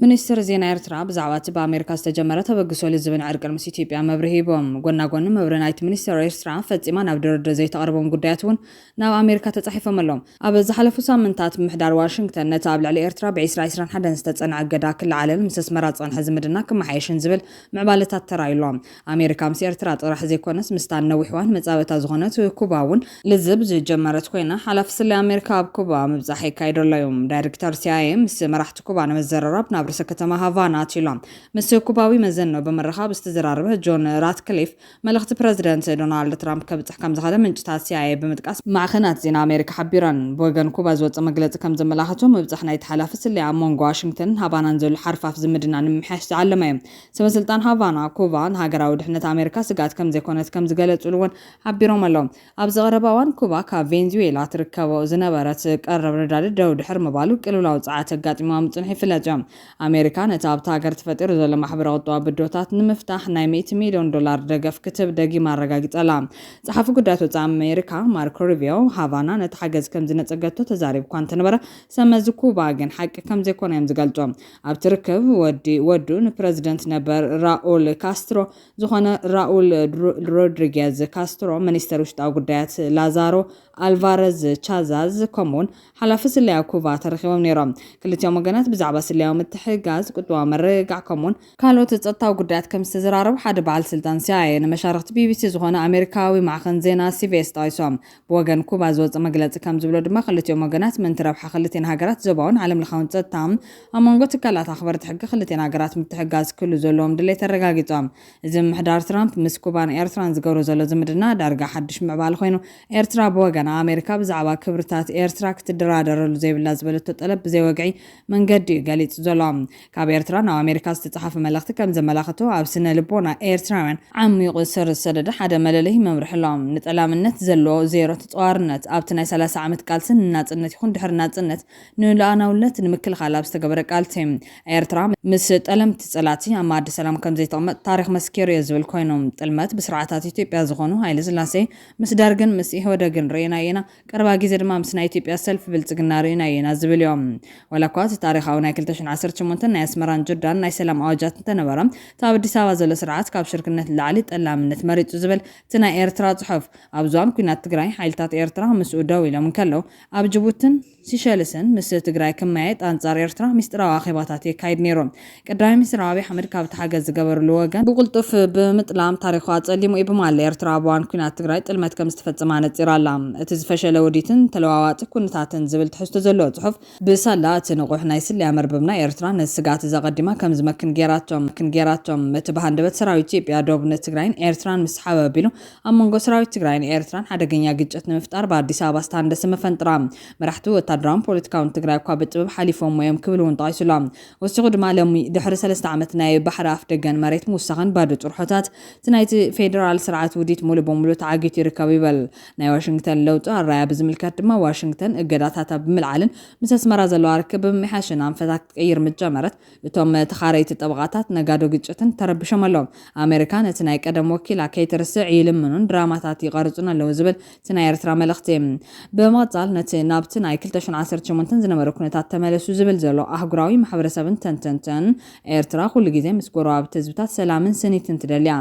ሚኒስትር ዜና ኤርትራ ብዛዕባ በአሜሪካ ዝተጀመረ ተበግሶ ልዝብን ዕርቅን ምስ ኢትዮጵያ መብርሂቦም ጎናጎን መብረናይት ሚኒስትር ኤርትራ ፈጺማ ናብ ድርድር ዘይተቐርቦም ጉዳያት እውን ናብ ኣሜሪካ ተጻሒፎም ኣሎም ኣብ ዝሓለፉ ሳምንታት ምሕዳር ዋሽንግተን ነታ ኣብ ልዕሊ ኤርትራ ብ2021 ዝተጸንዐ ገዳ ክልዓለን ምስ ኣስመራ ጸንሐ ዝምድና ክመሓየሽን ዝብል ምዕባለታት ተራይሎም ኣሜሪካ ምስ ኤርትራ ጥራሕ ዘይኮነስ ምስ ታነዊሕዋን መጻበታ ዝኾነት ኩባ እውን ልዝብ ዝጀመረት ኮይና ሓላፊ ስለ ኣሜሪካ ኣብ ኩባ ምብጻሕ ይካይደሎ እዮም ዳይሬክተር CIA ምስ መራሕቲ ኩባ ንመዘራረብ ናብ ርእሰ ከተማ ሃቫና ኣትሎም ምስ ኩባዊ መዘን ነው በመረኻብ ዝተዘራረበ ጆን ራትክሊፍ መልእኽቲ ፕረዚደንት ዶናልድ ትራምፕ ከብፅሕ ከም ዝኸደ ምንጭታት CIA ብምጥቃስ ማዕኸናት ዜና ኣሜሪካ ሓቢረን ብወገን ኩባ ዝወፀ መግለፂ ከም ዘመላኽቶ ምብፃሕ ናይ ተሓላፊ ስልያ ኣብ ሞንጎ ዋሽንግተን ሃቫናን ዘሎ ሓርፋፍ ዝምድና ንምምሕያሽ ዝዓለመ እዩ ሰበስልጣን ሃቫና ኩባ ንሃገራዊ ድሕነት ኣሜሪካ ስጋት ከም ዘይኮነት ከም ዝገለጹሉ እውን ሓቢሮም ኣለው ኣብ ዝቐረበ እዋን ኩባ ካብ ቬንዙዌላ ትርከቦ ዝነበረት ቀረብ ረዳዲ ደው ድሕር ምባሉ ቅልውላው ፀዓት ኣጋጢሞ ምፅንሕ ይፍለጥ እዩ ኣሜሪካ ነቲ ኣብቲ ሃገር ተፈጢሩ ዘሎ ማሕበራዊ ቁጠባ ብድሆታት ንምፍታሕ ናይ $100 ሚልዮን ደገፍ ክትብ ደጊማ ኣረጋጊፀላ ጸሓፊ ጉዳያት ወፃኢ ኣሜሪካ ማርኮ ሩቢዮ ሃቫና ነቲ ሓገዝ ከም ዝነፀገቶ ተዛሪቡ እኳ እንተነበረ ሰመዚ ኩባ ግን ሓቂ ከም ዘይኮነ እዮም ዝገልጹ ኣብ ትርከብ ወዱ ንፕረዚደንት ነበር ራኡል ካስትሮ ዝኾነ ራኡል ሮድሪጌዝ ካስትሮ ሚኒስተር ውሽጣዊ ጉዳያት ላዛሮ አልቫሬዝ ቻዛዝ ከምኡን ሓላፊ ስልያ ኩባ ተረኺቦም ነይሮም ክልቲኦም ወገናት ብዛዕባ ስልያዊ ምትሕግጋዝ ቁጠባዊ መረጋጋዕ ከምኡን ካልኦት ፀጥታዊ ጉዳያት ከም ዝተዘራረቡ ሓደ በዓል ስልጣን CIA ንመሻርክቲ BBC ዝኾነ ኣሜሪካዊ ማዕኸን ዜና CBS ጠቂሶም ብወገን ኩባ ዝወፀ መግለፂ ከም ዝብሎ ድማ ክልቲኦም ወገናት ምንቲ ረብሓ ክልቲአን ሃገራት ዞባውን ዓለም ለኻውን ፀጥታ ኣብ መንጎ ትካላት ኣኽበርቲ ሕጊ ክልቲአን ሃገራት ምትሕግጋዝ ክህሉ ዘለዎም ድሌት ተረጋጊፆም እዚ ምሕዳር ትራምፕ ምስ ኩባን ኤርትራን ዝገብሮ ዘሎ ዝምድና ዳርጋ ሓድሽ ምዕባል ኮይኑ ኤርትራ ብወገን ኣሜሪካ ብዛዕባ ክብርታት ኤርትራ ክትደራደረሉ ዘይብላ ዝበለቶ ጠለብ ብዘይወግዒ መንገዲ ገሊጹ ዘሎ ካብ ኤርትራ ናብ ኣሜሪካ ዝተጻሕፈ መልእኽቲ ከም ዘመላኽቶ ኣብ ስነ ልቦና ኤርትራውያን ዓሚቑ ስር ዝሰደደ ሓደ መለለይ መምርሕሎም ንጠላምነት ዘለዎ ዜሮ ተጻዋርነት ኣብቲ ናይ 30 ዓመት ቃልስን ናጽነት ይኹን ድሕሪ ናጽነት ንሉኣላውነት ንምክልኻል ኣብ ዝተገበረ ቃልሲ ኤርትራ ምስ ጠለምቲ ጸላቲ ኣብ ማዕዲ ሰላም ከም ዘይተቐመጥ ታሪክ መስኪሩ እዩ ዝብል ኮይኖም ጥልመት ብስርዓታት ኢትዮጵያ ዝኾኑ ሃይለ ስላሴ ምስ ዳርግን ምስ ኢህወደግን ርኢና ኢና ቀረባ ግዜ ድማ ምስ ናይ ኢትዮጵያ ሰልፊ ብልጽግና ርኢና ኢና ዝብል እዮም ወላ እኳ እቲ ታሪኻዊ ናይ 2018 ናይ ኣስመራን ጆርዳን ናይ ሰላም ኣዋጃት እንተነበረ ኣብ አዲስ ኣበባ ዘሎ ስርዓት ካብ ሽርክነት ላዕሊ ጠላምነት መሪፁ ዝብል እቲ ናይ ኤርትራ ጽሑፍ ኣብ ዞን ኩናት ትግራይ ሓይልታት ኤርትራ ምስኡ ደው ኢሎም እንከለው ኣብ ጅቡትን ሲሸልስን ምስ ትግራይ ከመያየጥ ኣንጻር ኤርትራ ሚስጥራዊ ኣኼባታት የካይድ ነይሩ ቀዳማይ ሚኒስትር አብይ ኣሕመድ ካብ ተሓገዝ ዝገበርሉ ወገን ብቁልጡፍ ብምጥላም ታሪኹ ኣጸሊሙ ይብማል ኤርትራ ኣብዋን ኩናት ትግራይ ጥልመት ከም ዝተፈጸመ ነፂራላ እቲ ዝፈሸለ ወዲትን ተለዋዋጢ ኩነታትን ዝብል ትሕዝቶ ዘለዎ ጽሑፍ ብሳላ እቲ ንቑሕ ናይ ስልያ መርበብና ኤርትራ ንስጋት ዘቐዲማ ከም ዝመክን ጌራቶም እቲ ባህንደበት ሰራዊት ኢትዮጵያ ደቡብነት ትግራይን ኤርትራን ምስ ሓበቢሉ ኣብ መንጎ ሰራዊት ትግራይን ኤርትራን ሓደገኛ ግጭት ንምፍጣር በኣዲስ ኣበባ ዝተሃንደሰ መፈንጥራ መራሕቲ ወታደራውን ፖለቲካውን ትግራይ እኳ ብጥበብ ሓሊፎም ሞዮም ክብል እውን ጠቂሱሎም ወሲኹ ድማ ሎሚ ድሕሪ 3 ዓመት ናይ ባሕሪ ኣፍ ደገን መሬት ምውሳኽን ባዶ ጭርሖታት እቲ ናይቲ ፌደራል ስርዓት ውዲት ሙሉ በሙሉ ተዓጊቱ ይርከብ ይበል ናይ ዋሽንግተን ለውጢ ኣራያ ብዝምልከት ድማ ዋሽንግተን እገዳታት ብምልዓልን ምስ ኣስመራ ዘለዋ ርክብ ብምሕያሽን ኣንፈታት ክትቀይር ምጀመረት እቶም ተኻረይቲ ጠበቃታት ነጋዶ ግጭትን ተረብሾም ኣሎም ኣሜሪካ ነቲ ናይ ቀደም ወኪል ከይትርስዕ ይልምኑን ድራማታት ይቐርጹን ኣለዉ ዝብል እቲ ናይ ኤርትራ መልእኽቲ ብምቕጻል ነቲ ናብቲ ናይ 2018 ዝነበረ ኩነታት ተመለሱ ዝብል ዘሎ ኣህጉራዊ ማሕበረሰብን ተንተንተን ኤርትራ ኩሉ ግዜ ምስ ጎረባብቲ ህዝብታት ሰላምን ስኒትን ትደልያ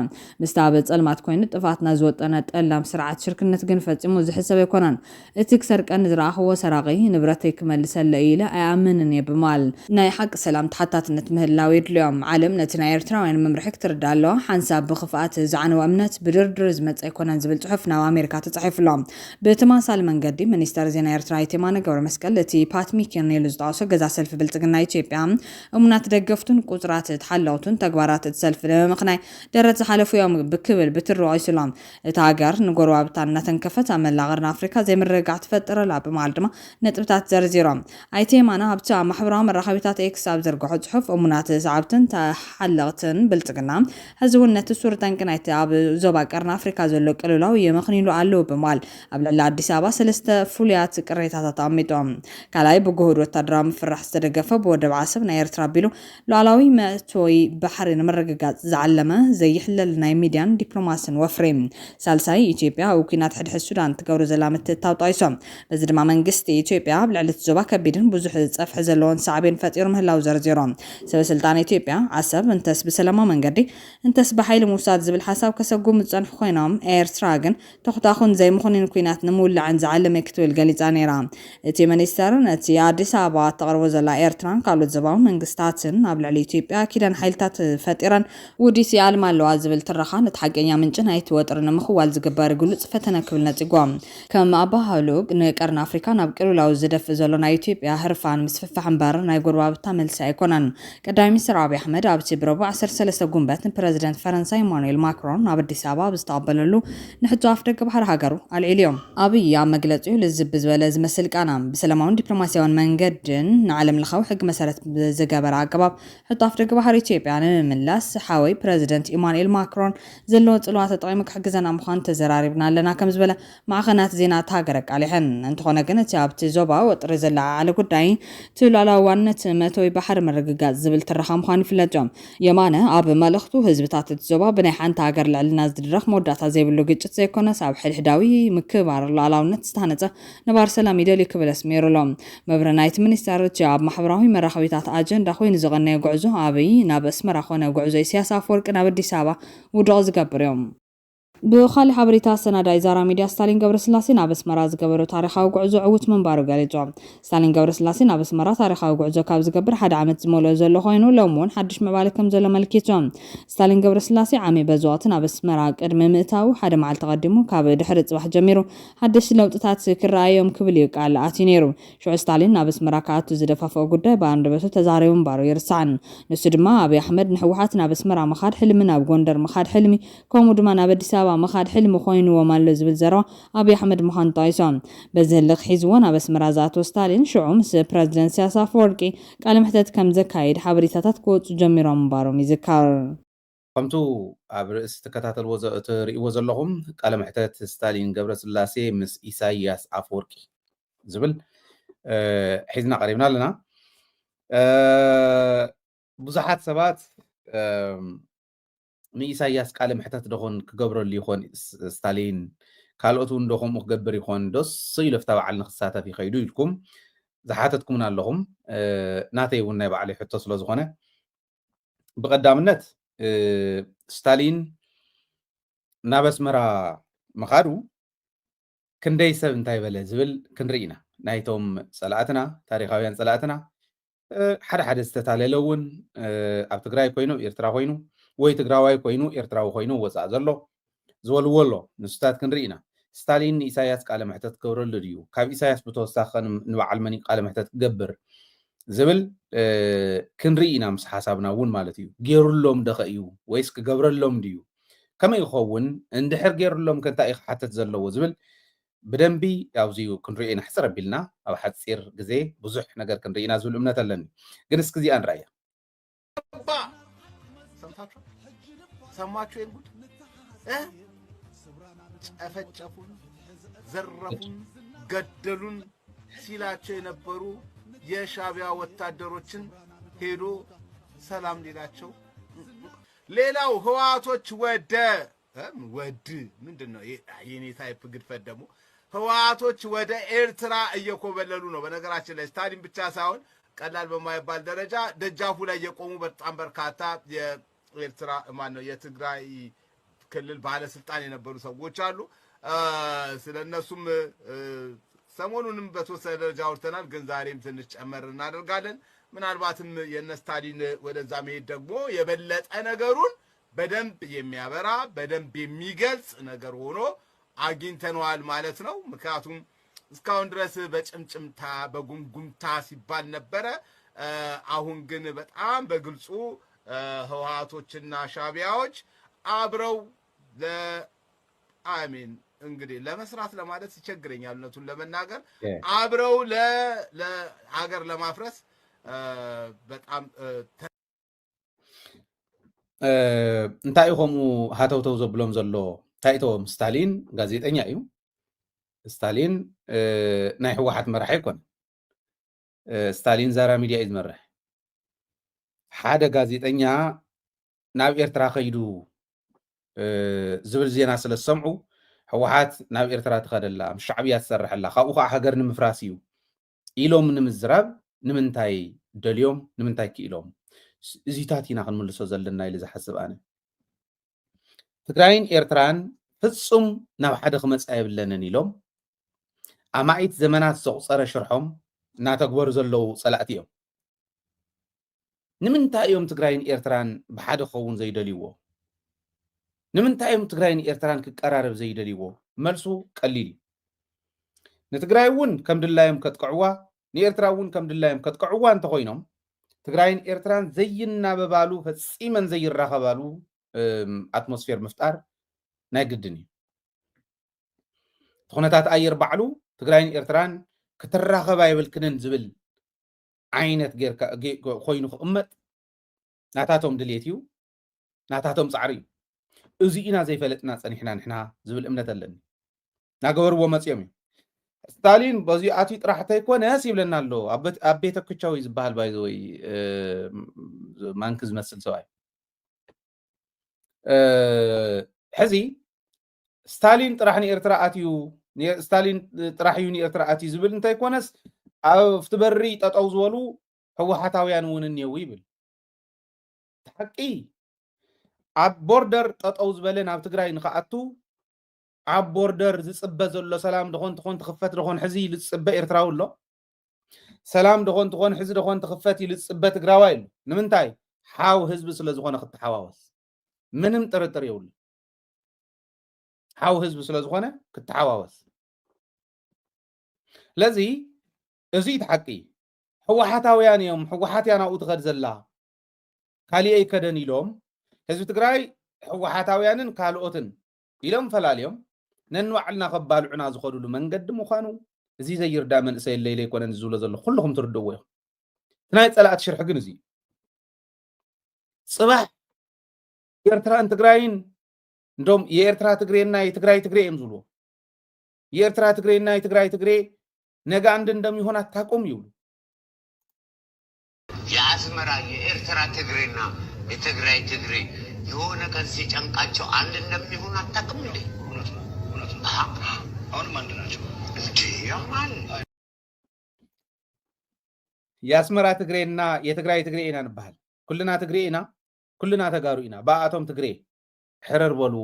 ምስ ኣብ ጸልማት ኮይኑ ጥፋትና ዝወጠነ ጠላም ስርዓት ሽርክነት ግን ፈጺሙ ዝሕሰብ ኣይኮነን እቲ ክሰርቀን ዝረኣኽዎ ሰራቂ ንብረተይ ክመልሰለ ኢለ ኣያምንን የብማል ናይ ሓቂ ሰላም ተሓታትነት ምህላው የድልዮም ዓለም ነቲ ናይ ኤርትራውያን መምርሒ ክትርዳ ኣለዋ ሓንሳብ ብኽፍኣት ዝዓነወ እምነት ብድርድር ዝመፀ ኣይኮነን ዝብል ጽሑፍ ናብ ኣሜሪካ ተጻሒፉሎም ብተመሳሳሊ መንገዲ ሚኒስተር ዜና ኤርትራ የማነ ገብረ መስቀል እቲ ፓት ሚኬኔል ዝጠቕሶ ገዛ ሰልፊ ብልጽግና ኢትዮጵያ እሙናት ደገፍቱን ቁጽራት ተሓለውቱን ተግባራት ሰልፊ ለመምኽናይ ደረት ዝሓለፉ እዮም ብክብል ብትርቆይስሎም እቲ ሃገር ንጎረባብታ እናተንከፈት ኣብ መላእ ቀርኒ ኣፍሪካ ዘይምርግጋዕ ትፈጥረላ በማል ድማ ነጥብታት ዘርዚሮም የማነ ኣብቲ ማሕበራዊ መራኸቢታት ኤክስ ኣብ ዘርግሖ ጽሑፍ እሙናት ሰዓብትን ተሓለቕትን ብልጽግና ህዝብነት ሱር ጠንቅናይቲ ኣብ ዞባ ቀርኒ ኣፍሪካ ዘሎ ቅልውላው የመኽኒሉ ኣለዉ በማል ኣብ ልዕሊ ኣዲስ ኣበባ 3 ፍሉያት ቅሬታታት ኣሚጦም ካልኣይ ብጉህድ ወታደራዊ ምፍራሕ ዝተደገፈ ብወደብ ዓሰብ ናይ ኤርትራ ቢሉ ሉዓላዊ መእተዊ ባሕሪ ንምርግጋጽ ዝዓለመ ዘይሕለል ናይ ሚድያን ዲፕሎማስን ወፍሪ ሳልሳይ ኢትዮጵያ ኣብ ኩናት ሕድሕድ ሱዳን ትገብሮ ዘላ ምትእትታው ጠቂሶም በዚ ድማ መንግስቲ ኢትዮጵያ ኣብ ልዕሊ እቲ ዞባ ከቢድን ብዙሕ ፀፍሒ ዘለዎን ሳዕቤን ፈጢሩ ምህላው ዘርዚሮም ሰበስልጣን ኢትዮጵያ ዓሰብ እንተስ ብሰላማዊ መንገዲ እንተስ ብሓይሊ ምውሳድ ዝብል ሓሳብ ከሰጉሙ ዝጸንሑ ኮይኖም ኤርትራ ግን ተኽታኹን ዘይምኹንን ኩናት ንምውላዕን ዝዓለመ ክትብል ገሊጻ ነይራ እቲ ሚኒስተር ነቲ ኣዲስ ኣበባ ተቕርቦ ዘላ ኤርትራን ካልኦት ዞባዊ መንግስታትን ኣብ ልዕሊ ኢትዮጵያ ኪዳን ሓይልታት ፈጢረን ውዲስ ይኣልማ ኣለዋ ዝብል ትረኻ ነቲ ሓቀኛ ምንጭ ናይቲ ወጥሪ ንምኽዋል ዝግበር ግሉጽ ፈተነ ክብል ነፂጎም ከም ኣባሃሉ ንቀርኒ ኣፍሪካ ናብ ቅልውላው ዝደፍእ ዘሎ ናይ ኢትዮጵያ ህርፋን ምስፍፋሕ እምበር ናይ ጎረባብታ መልሲ ኣይኮነን ቀዳማይ ሚኒስትር አብይ አሕመድ ኣብ ረቡዕ 13 ጉንበት ፕረዚደንት ፈረንሳይ ኢማኑኤል ማክሮን ኣብ ኣዲስ ኣበባ ብዝተቐበለሉ ንሕቶ ኣፍ ደገ ባሕሪ ሃገሩ ኣልዒልዮም ኣብይ ኣብ መግለፂኡ ልዝብ ዝበለ ዝመስል ቃና ብሰላማውን ዲፕሎማስያውን መንገድን ንዓለም ለኻዊ ሕጊ መሰረት ብዝገበረ ኣገባብ ሕቶ ኣፍ ደገ ባሕሪ ኢትዮጵያ ንምምላስ ሓወይ ፕረዚደንት ኢማኑኤል ማክሮን ዘለዎ ጽልዋ ተጠቒሙ ክሕግዘና ምዃኑ ተዘራሪብና ኣለና ከም ዝበለ ማዕኸናት ዜና ሃገር ቃሊሕን እንተኾነ ግን እቲ ኣብቲ ዞባ ወጥሪ ዘለዓለ ጉዳይ ትላላዋነት መተወይ ባሕሪ መረግጋጽ ዝብል ትረኻ ምዃኑ ይፍለጥ ዮም የማነ ኣብ መልእኽቱ ህዝብታት እቲ ዞባ ብናይ ሓንቲ ሃገር ልዕልና ዝድረኽ መወዳእታ ዘይብሉ ግጭት ዘይኮነስ ኣብ ሕድሕዳዊ ምክባር ሉዓላውነት ዝተሃነፀ ነባር ሰላም ይደልዩ ክብል ኣስሚሩሎም መብረ ናይቲ ሚኒስተር እቲ ኣብ ማሕበራዊ መራኸቢታት ኣጀንዳ ኮይኑ ዝቐነየ ጉዕዞ ኣብይ ናብ ኣስመራ ኮነ ጉዕዞ ኢሳያስ ኣፈወርቂ ናብ ኣዲስ ኣበባ ውድቕ ዝገብር እዮም ብኻልእ ሓበሬታ ሰናዳይ ዛራ ሚድያ ስታሊን ገብረስላሴ ናብ ኣስመራ ዝገበሩ ታሪኻዊ ጉዕዞ ዕውት ምንባሩ ገሊፆም ስታሊን ገብረስላሴ ናብ ኣስመራ ታሪኻዊ ጉዕዞ ካብ ዝገብር ሓደ ዓመት ዝመልኦ ዘሎ ኮይኑ ሎሚ እውን ሓድሽ ምዕባለ ከም ዘሎ መልኪቶም ስታሊን ገብረስላሴ ዓመይ በዚ ወቅቲ ናብ ኣስመራ ቅድሚ ምእታው ሓደ መዓልቲ ተቐዲሙ ካብ ድሕሪ ጽባሕ ጀሚሩ ሓደሽቲ ለውጥታት ክረኣዮም ክብል እዩ ቃል ኣትዩ ነይሩ ሽዑ ስታሊን ናብ ኣስመራ ከኣቱ ዝደፋፈኦ ጉዳይ ብኣንደበቱ ተዛሪቡ ምንባሩ ይርስዓን ንሱ ድማ ኣብይ ኣሕመድ ንሕወሓት ናብ ኣስመራ ምኻድ ሕልሚ ናብ ጎንደር ምኻድ ሕልሚ ከምኡ ድማ ናብ ኣዲስ ኣበባ መኻድ ሕልሚ ኮይኑዎም ኣሎ ዝብል ዘረባ ኣብይ ኣሕመድ ምዃኑ ጠቂሶም በዚ ህልኽ ሒዝዎ ናብ ኣስመራ ዝኣተወ ስታሊን ሽዑ ምስ ፕረዚደንት ኢሳያስ ኣፈወርቂ ቃለ መሕተት ከም ዘካይድ ሓበሬታታት ክወፁ ጀሚሮም ምንባሮም ይዝከር ከምቱ ኣብ ርእሲ ተከታተልዎ እትርእይዎ ዘለኹም ቃለ መሕተት ስታሊን ገብረስላሴ ምስ ኢሳያስ ኣፈወርቂ ዝብል ሒዝና ቀሪብና ኣለና ብዙሓት ሰባት ንኢሳያስ ቃለ መሕተት ደኾን ክገብረሉ ይኾን ስታሊን ካልኦት እውን ደኸምኡ ክገብር ይኾን ደስ ኢሉ ፍታ በዓል ንክሳተፍ ይኸይዱ ኢልኩም ዝሓተትኩምን ኣለኹም ናተይ እውን ናይ ባዕለይ ሕቶ ስለ ዝኾነ ብቐዳምነት ስታሊን ናብ ኣስመራ ምኻዱ ክንደይ ሰብ እንታይ በለ ዝብል ክንርኢ ኢና ናይቶም ጸላእትና ታሪኻውያን ጸላእትና ሓደ ሓደ ዝተታለለ እውን ኣብ ትግራይ ኮይኑ ኤርትራ ኮይኑ ወይ ትግራዋይ ኮይኑ ኤርትራዊ ኮይኑ ወፃእ ዘሎ ዝበልዎ ኣሎ ንስታት ክንርኢ ኢና ስታሊን ኢሳያስ ቃለ መሕተት ክገብረሉ ድዩ ካብ ኢሳያስ ብተወሳኺ ንበዓል መኒ ቃለ መሕተት ክገብር ዝብል ክንርኢ ኢና ምስ ሓሳብና እውን ማለት እዩ ገይሩሎም ደኸ እዩ ወይስ ክገብረሎም ድዩ ከመይ ይኸውን እንድሕር ገይሩሎም ከንታይ ክሓተት ዘለዎ ዝብል ብደንቢ ኣብዚዩ ክንሪኦ ኢና ሕፅር ኣቢልና ኣብ ሓፂር ግዜ ብዙሕ ነገር ክንርኢ ኢና ዝብል እምነት ኣለኒ ግን እስኪ እዚኣ ንርአያ ሰማችሁ ይንጉድ ጨፈጨፉን ዘረፉን ገደሉን ሲላቸው የነበሩ የሻቢያ ወታደሮችን ሄዶ ሰላም ሊላቸው ሌላው ህዋቶች ወደ ምንድነው የኔ ታይፕ ግድፈት ደግሞ ህዋቶች ወደ ኤርትራ እየኮበለሉ ነው በነገራችን ላይ ስታሊን ብቻ ሳይሆን ቀላል በማይባል ደረጃ ደጃፉ ላይ የቆሙ በጣም በርካታ የኤርትራ ማነው የትግራይ ክልል ባለስልጣን የነበሩ ሰዎች አሉ ስለነሱም ሰሞኑንም በተወሰነ ደረጃ አውርተናል ግን ዛሬም ትንሽ ጨመር እናደርጋለን ምናልባትም የነስታሊን ወደዛ መሄድ ደግሞ የበለጠ ነገሩን በደንብ የሚያበራ በደንብ የሚገልጽ ነገር ሆኖ አግኝተነዋል ማለት ነው ምክንያቱም እስካሁን ድረስ በጭምጭምታ በጉምጉምታ ሲባል ነበረ አሁን ግን በጣም በግልጹ ህወሓቶችና ሻቢያዎች አብረው ለአሚን እንግዲህ ለመስራት ለማለት ይቸግረኛል እውነቱን ለመናገር አብረው ለሀገር ለማፍረስ በጣም እንታይ ከምኡ ሃተውተው ዘብሎም ዘሎ ታይቶም ስታሊን ጋዜጠኛ እዩ ስታሊን ናይ ህወሓት መራሒ ይኮን ስታሊን ዛራ ሚድያ እዩ ዝመርሕ ሓደ ጋዜጠኛ ናብ ኤርትራ ከይዱ ዝብል ዜና ስለ ዝሰምዑ ህወሓት ናብ ኤርትራ ትኸደላ ምስ ሻዕብያ ትሰርሐላ ካብኡ ከዓ ሃገር ንምፍራስ እዩ ኢሎም ንምዝራብ ንምንታይ ደልዮም ንምንታይ ክኢሎም እዚታት ኢና ክንምልሶ ዘለና ኢሉ ዝሓስብ ኣነ ትግራይን ኤርትራን ፍጹም ናብ ሓደ ክመፃ የብለንን ኢሎም ኣማኢት ዘመናት ዘቑፀረ ሽርሖም እናተግበሩ ዘለው ፀላእቲ እዮም ንምንታይ እዮም ትግራይን ኤርትራን ብሓደ ክኸውን ዘይደልይዎ ንምንታይ እዮም ትግራይን ኤርትራን ክቀራረብ ዘይደልይዎ መልሱ ቀሊል እዩ ንትግራይ እውን ከም ድላዮም ከጥቅዕዋ ንኤርትራ እውን ከም ድላዮም ከጥቅዕዋ እንተኮይኖም ትግራይን ኤርትራን ዘይናበባሉ ፈፂመን ዘይራኸባሉ ኣትሞስፌር ምፍጣር ናይ ግድን እዩ ኩነታት ኣየር ባዕሉ ትግራይን ኤርትራን ክትራኸባ የብልክንን ዝብል ዓይነት ጌርካ ኮይኑ ክቕመጥ ናታቶም ድሌት እዩ ናታቶም ፃዕሪ እዩ እዚ ኢና ዘይፈለጥና ፀኒሕና ንሕና ዝብል እምነት ኣለኒ ናገበርዎ መፅኦም እዩ ስታሊን በዚኡ ኣትዩ ጥራሕ እንተይኮነስ ይብለና ኣሎ ኣብ ቤተ ኩቻዊ ዝበሃል ባይዘወይ ማንክ ዝመስል ሰብኣይ ሕዚ ስታሊን ጥራሕ ንኤርትራ ኣትዩ ስታሊን ጥራሕ እዩ ንኤርትራ ኣትዩ ዝብል እንተይኮነስ ኣብቲ በሪ ጠጠው ዝበሉ ህወሓታውያን እውን እኒአው ይብል ሓቂ ኣብ ቦርደር ጠጠው ዝበለ ናብ ትግራይ ንኽኣቱ ኣብ ቦርደር ዝፅበ ዘሎ ሰላም ድኾን ትኾን ትኽፈት ድኾን ሕዚ ዝፅበ ኤርትራዊ ኣሎ ሰላም ድኾን ትኾን ሕዚ ድኾን ትኽፈት ዝፅበ ትግራዋይ ኣሎ ንምንታይ ሓው ህዝቢ ስለ ዝኾነ ክትሓዋወስ ምንም ጥርጥር የብሉ ሓው ህዝቢ ስለ ዝኾነ ክትሓዋወስ ለዚ እዚ ተሓቂ ህወሓታውያን እዮም ህወሓት እያ ናብኡ ትኸድ ዘላ ካሊአይ ከደን ኢሎም ህዝቢ ትግራይ ህወሓታውያንን ካልኦትን ኢሎም ፈላለዮም ነንባዕልና ከባልዑና ዝኸዱሉ መንገዲ ምዃኑ እዚ ዘይርዳእ መንእሰይ የለይለ ይኮነን ዝብሎ ዘሎ ኩልኩም ትርድእዎ ኢኹም ናይ ፀላእቲ ሽርሒ ግን እዚ ፅባሕ ኤርትራን ትግራይን እንደውም የኤርትራ ትግሬና የትግራይ ትግሬ እዮም ዝብልዎ የኤርትራ ትግሬና የትግራይ ትግሬ ነገ አንድ እንደሚሆን አታውቁም ይብሉ የአስመራ የኤርትራ ትግሬና የትግራይ ትግሬ የሆነ ቀን ሲጨንቃቸው አንድ እንደሚሆን አታውቅም እንዴ? አሁንም አንድ ናቸው እንዴ? ያማን የአስመራ ትግሬና የትግራይ ትግሬ ኢና ንበሃል ኩልና ትግሬ ኢና ኩልና ተጋሩ ኢና ባኣቶም ትግሬ ሕረር በሉ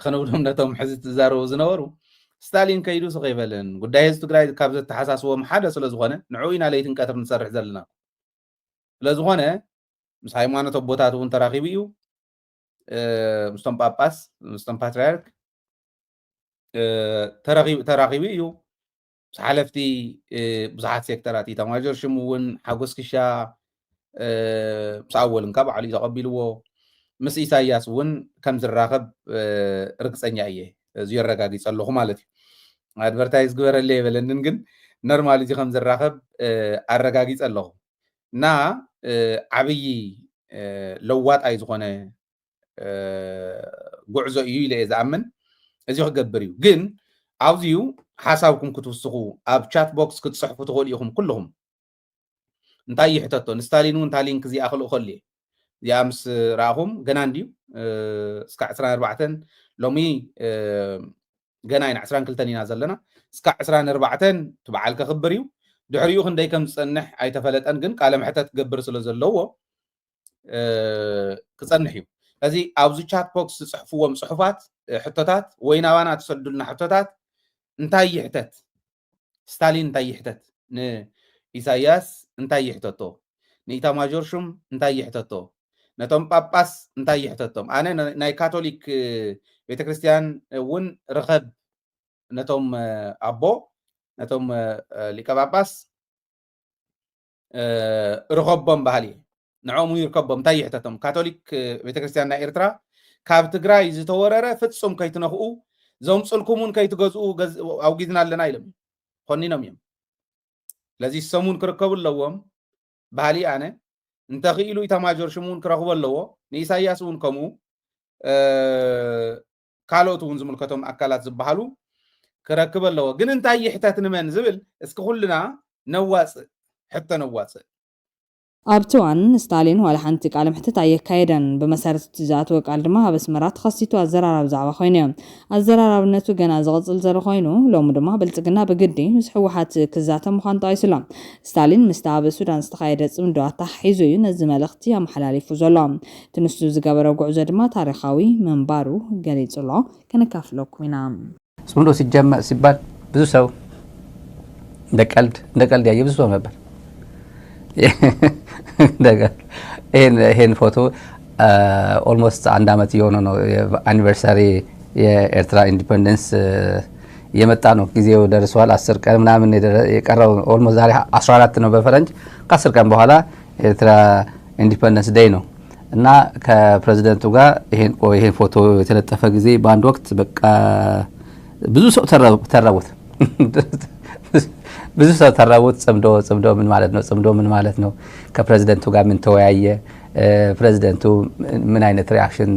ከነብሎም ነቶም ሕዚ ትዛረቡ ዝነበሩ ስታሊን ከይዱ ስኸይበልን ጉዳይ ህዝቢ ትግራይ ካብ ዘተሓሳስቦም ሓደ ስለ ዝኾነ ንዕኡ ኢና ለይትን ቀትር ንሰርሕ ዘለና ስለ ዝኾነ ምስ ሃይማኖት ኣቦታት እውን ተራኺቡ እዩ ምስቶም ጳጳስ ምስቶም ፓትርያርክ ተራኺቡ እዩ ምስ ሓለፍቲ ብዙሓት ሴክተራት ኢታማዦር ሽም እውን ሓጎስ ክሻ ምስ ኣወልን ካብ ባዕሉ ተቐቢልዎ ምስ ኢሳያስ እውን ከም ዝራኸብ ርግፀኛ እየ እዚ የረጋጊፅ ኣለኹ ማለት እዩ ኣድቨርታይዝ ግበረለ የበለንን ግን ኖርማል እዚ ከም ዝራኸብ ኣረጋጊፅ ኣለኹ እና ዓብይ ለዋጣይ ዝኾነ ጉዕዞ እዩ ኢለ እየ ዝኣምን እዚ ክገብር እዩ ግን ኣብዚዩ ሓሳብኩም ክትውስኹ ኣብ ቻት ቦክስ ክትፅሕፉ ትኽእሉ ኢኹም ኩልኹም እንታይ ይሕተቶ ንስታሊን እውን እንታ ሊንክ እዚኣ ክልእ ከሉ እየ እዚኣ ምስ ረኣኹም ገና እንድዩ እስካዕ 24 ሎሚ ገና ኢና 22 ኢና ዘለና እስካዕ 24 ትበዓል ከኽብር እዩ ድሕሪኡ ክንደይ ከም ዝፀንሕ ኣይተፈለጠን ግን ቃለ ምሕተት ክገብር ስለ ዘለዎ ክፀንሕ እዩ እዚ ኣብዚ ቻት ቦክስ ዝፅሕፍዎም ፅሑፋት ሕቶታት ወይ ናባና ትሰዱልና ሕቶታት እንታይ ይሕተት ስታሊን እንታይ ይሕተት ንኢሳያስ እንታይ ይሕተቶ ንኢታማዦር ሹም እንታይ ይሕተቶ ነቶም ጳጳስ እንታይ ይሕተቶም ኣነ ናይ ካቶሊክ ቤተክርስትያን እውን ርኸብ ነቶም ኣቦ ነቶም ሊቀ ጳጳስ ርኸቦም ባህል እየ ንዖም ይርከቦም እንታይ ይሕተቶም ካቶሊክ ቤተክርስትያን ናይ ኤርትራ ካብ ትግራይ ዝተወረረ ፍጹም ከይትነኽኡ ዘምፅልኩም እውን ከይትገዝኡ ኣውጊዝና ኣለና ኢሎም ኮኒኖም እዮም ለዚ ሰሙን ክርከቡ ኣለዎም ባህሊ ኣነ እንተኽኢሉ ኢታማጆር ሽም እውን ክረኽቦ ኣለዎ ንኢሳያስ እውን ከምኡ ካልኦት እውን ዝምልከቶም ኣካላት ዝበሃሉ ክረክብ ኣለዎ ግን እንታይ ይሕተት ንመን ዝብል እስኪ ኩልና ነዋፅእ ሕቶ ነዋፅእ ኣብቲ እዋን ስታሊን ዋላ ሓንቲ ቃለ ምሕተት ኣየካየደን ብመሰረት ዝኣተወ ቃል ድማ ኣብ ኣስመራ ተኸሲቱ ኣዘራራብ ዛዕባ ኮይኑ እዮም ኣዘራራብነቱ ገና ዝቕፅል ዘሎ ኮይኑ ሎሚ ድማ ብልፅግና ብግዲ ምስ ሕወሓት ክዛተም ምዃኑ ጠቒሱሎ ስታሊን ምስቲ ኣብ ሱዳን ዝተኻየደ ፅምዶ ኣተሓሒዙ እዩ ነዚ መልእኽቲ ኣመሓላሊፉ ዘሎ እቲ ንሱ ዝገበረ ጉዕዞ ድማ ታሪኻዊ መንባሩ ገሊጹሎ ከነካፍለኩም ኢና ጽምዶ ሲጀመር ሲባል ብዙ ሰው እንደ ቀልድ ያየ ብዙ ሰው ነበር ይሄን ፎቶ ኦልሞስት አንድ አመት የሆነ ነው አኒቨርሳሪ የኤርትራ ኢንዲፔንደንስ የመጣ ነው። ጊዜው ደርሷል። 10 ቀን ምናምን የቀረው ኦልሞስት ዛሬ 14 ነው በፈረንጅ። ከ10 ቀን በኋላ ኤርትራ ኢንዲፔንደንስ ዴይ ነው እና ከፕሬዝዳንቱ ጋር ይሄን ፎቶ የተለጠፈ ጊዜ በአንድ ወቅት በቃ ብዙ ሰው ተራቡት ብዙ ሰው ተራቡት። ጽምዶ ምን ማለት ነው? ጽምዶ ምን ማለት ነው? ከፕሬዝዳንቱ ጋር ምን ተወያየ? ፕሬዝዳንቱ ምን አይነት ሪአክሽን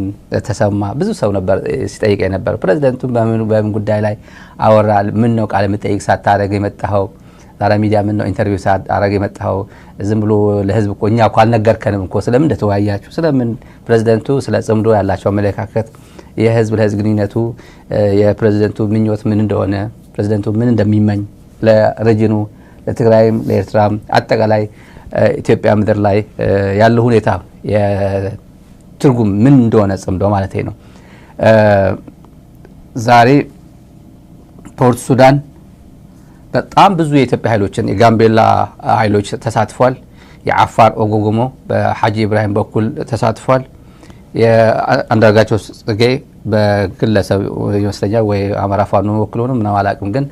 ተሰማ? ብዙ ሰው ነበር ሲጠይቅ ነበር። ፕሬዝዳንቱ በምን ጉዳይ ላይ አወራ? ምን ነው ቃለ መጠይቅ ሳታረግ የመጣኸው? ዛሬ ሚዲያ ምን ነው ኢንተርቪው ሳታረግ የመጣኸው? ዝም ብሎ ለህዝብ እኮ እኛ እኮ አልነገርከንም እኮ ስለምን እንደተወያያችሁ። ስለምን ፕሬዝዳንቱ ስለ ጽምዶ ያላቸው አመለካከት፣ የህዝብ ለህዝብ ግንኙነቱ፣ የፕሬዝዳንቱ ምኞት ምን እንደሆነ፣ ፕሬዝዳንቱ ምን እንደሚመኝ ለሬጂኑ፣ ለትግራይም፣ ለኤርትራም አጠቃላይ ኢትዮጵያ ምድር ላይ ያለው ሁኔታ የትርጉም ምን እንደሆነ ጽምዶ ማለት ነው። ዛሬ ፖርት ሱዳን በጣም ብዙ የኢትዮጵያ ኃይሎችን የጋምቤላ ኃይሎች ተሳትፏል። የአፋር ኦጎጎሞ በሐጂ ኢብራሂም በኩል ተሳትፏል። የአንዳርጋቸው ጽጌ በግለሰብ ይመስለኛል ወይ አማራ ፋኖ ወክሎ ነው ምናምን አላውቅም፣ ግን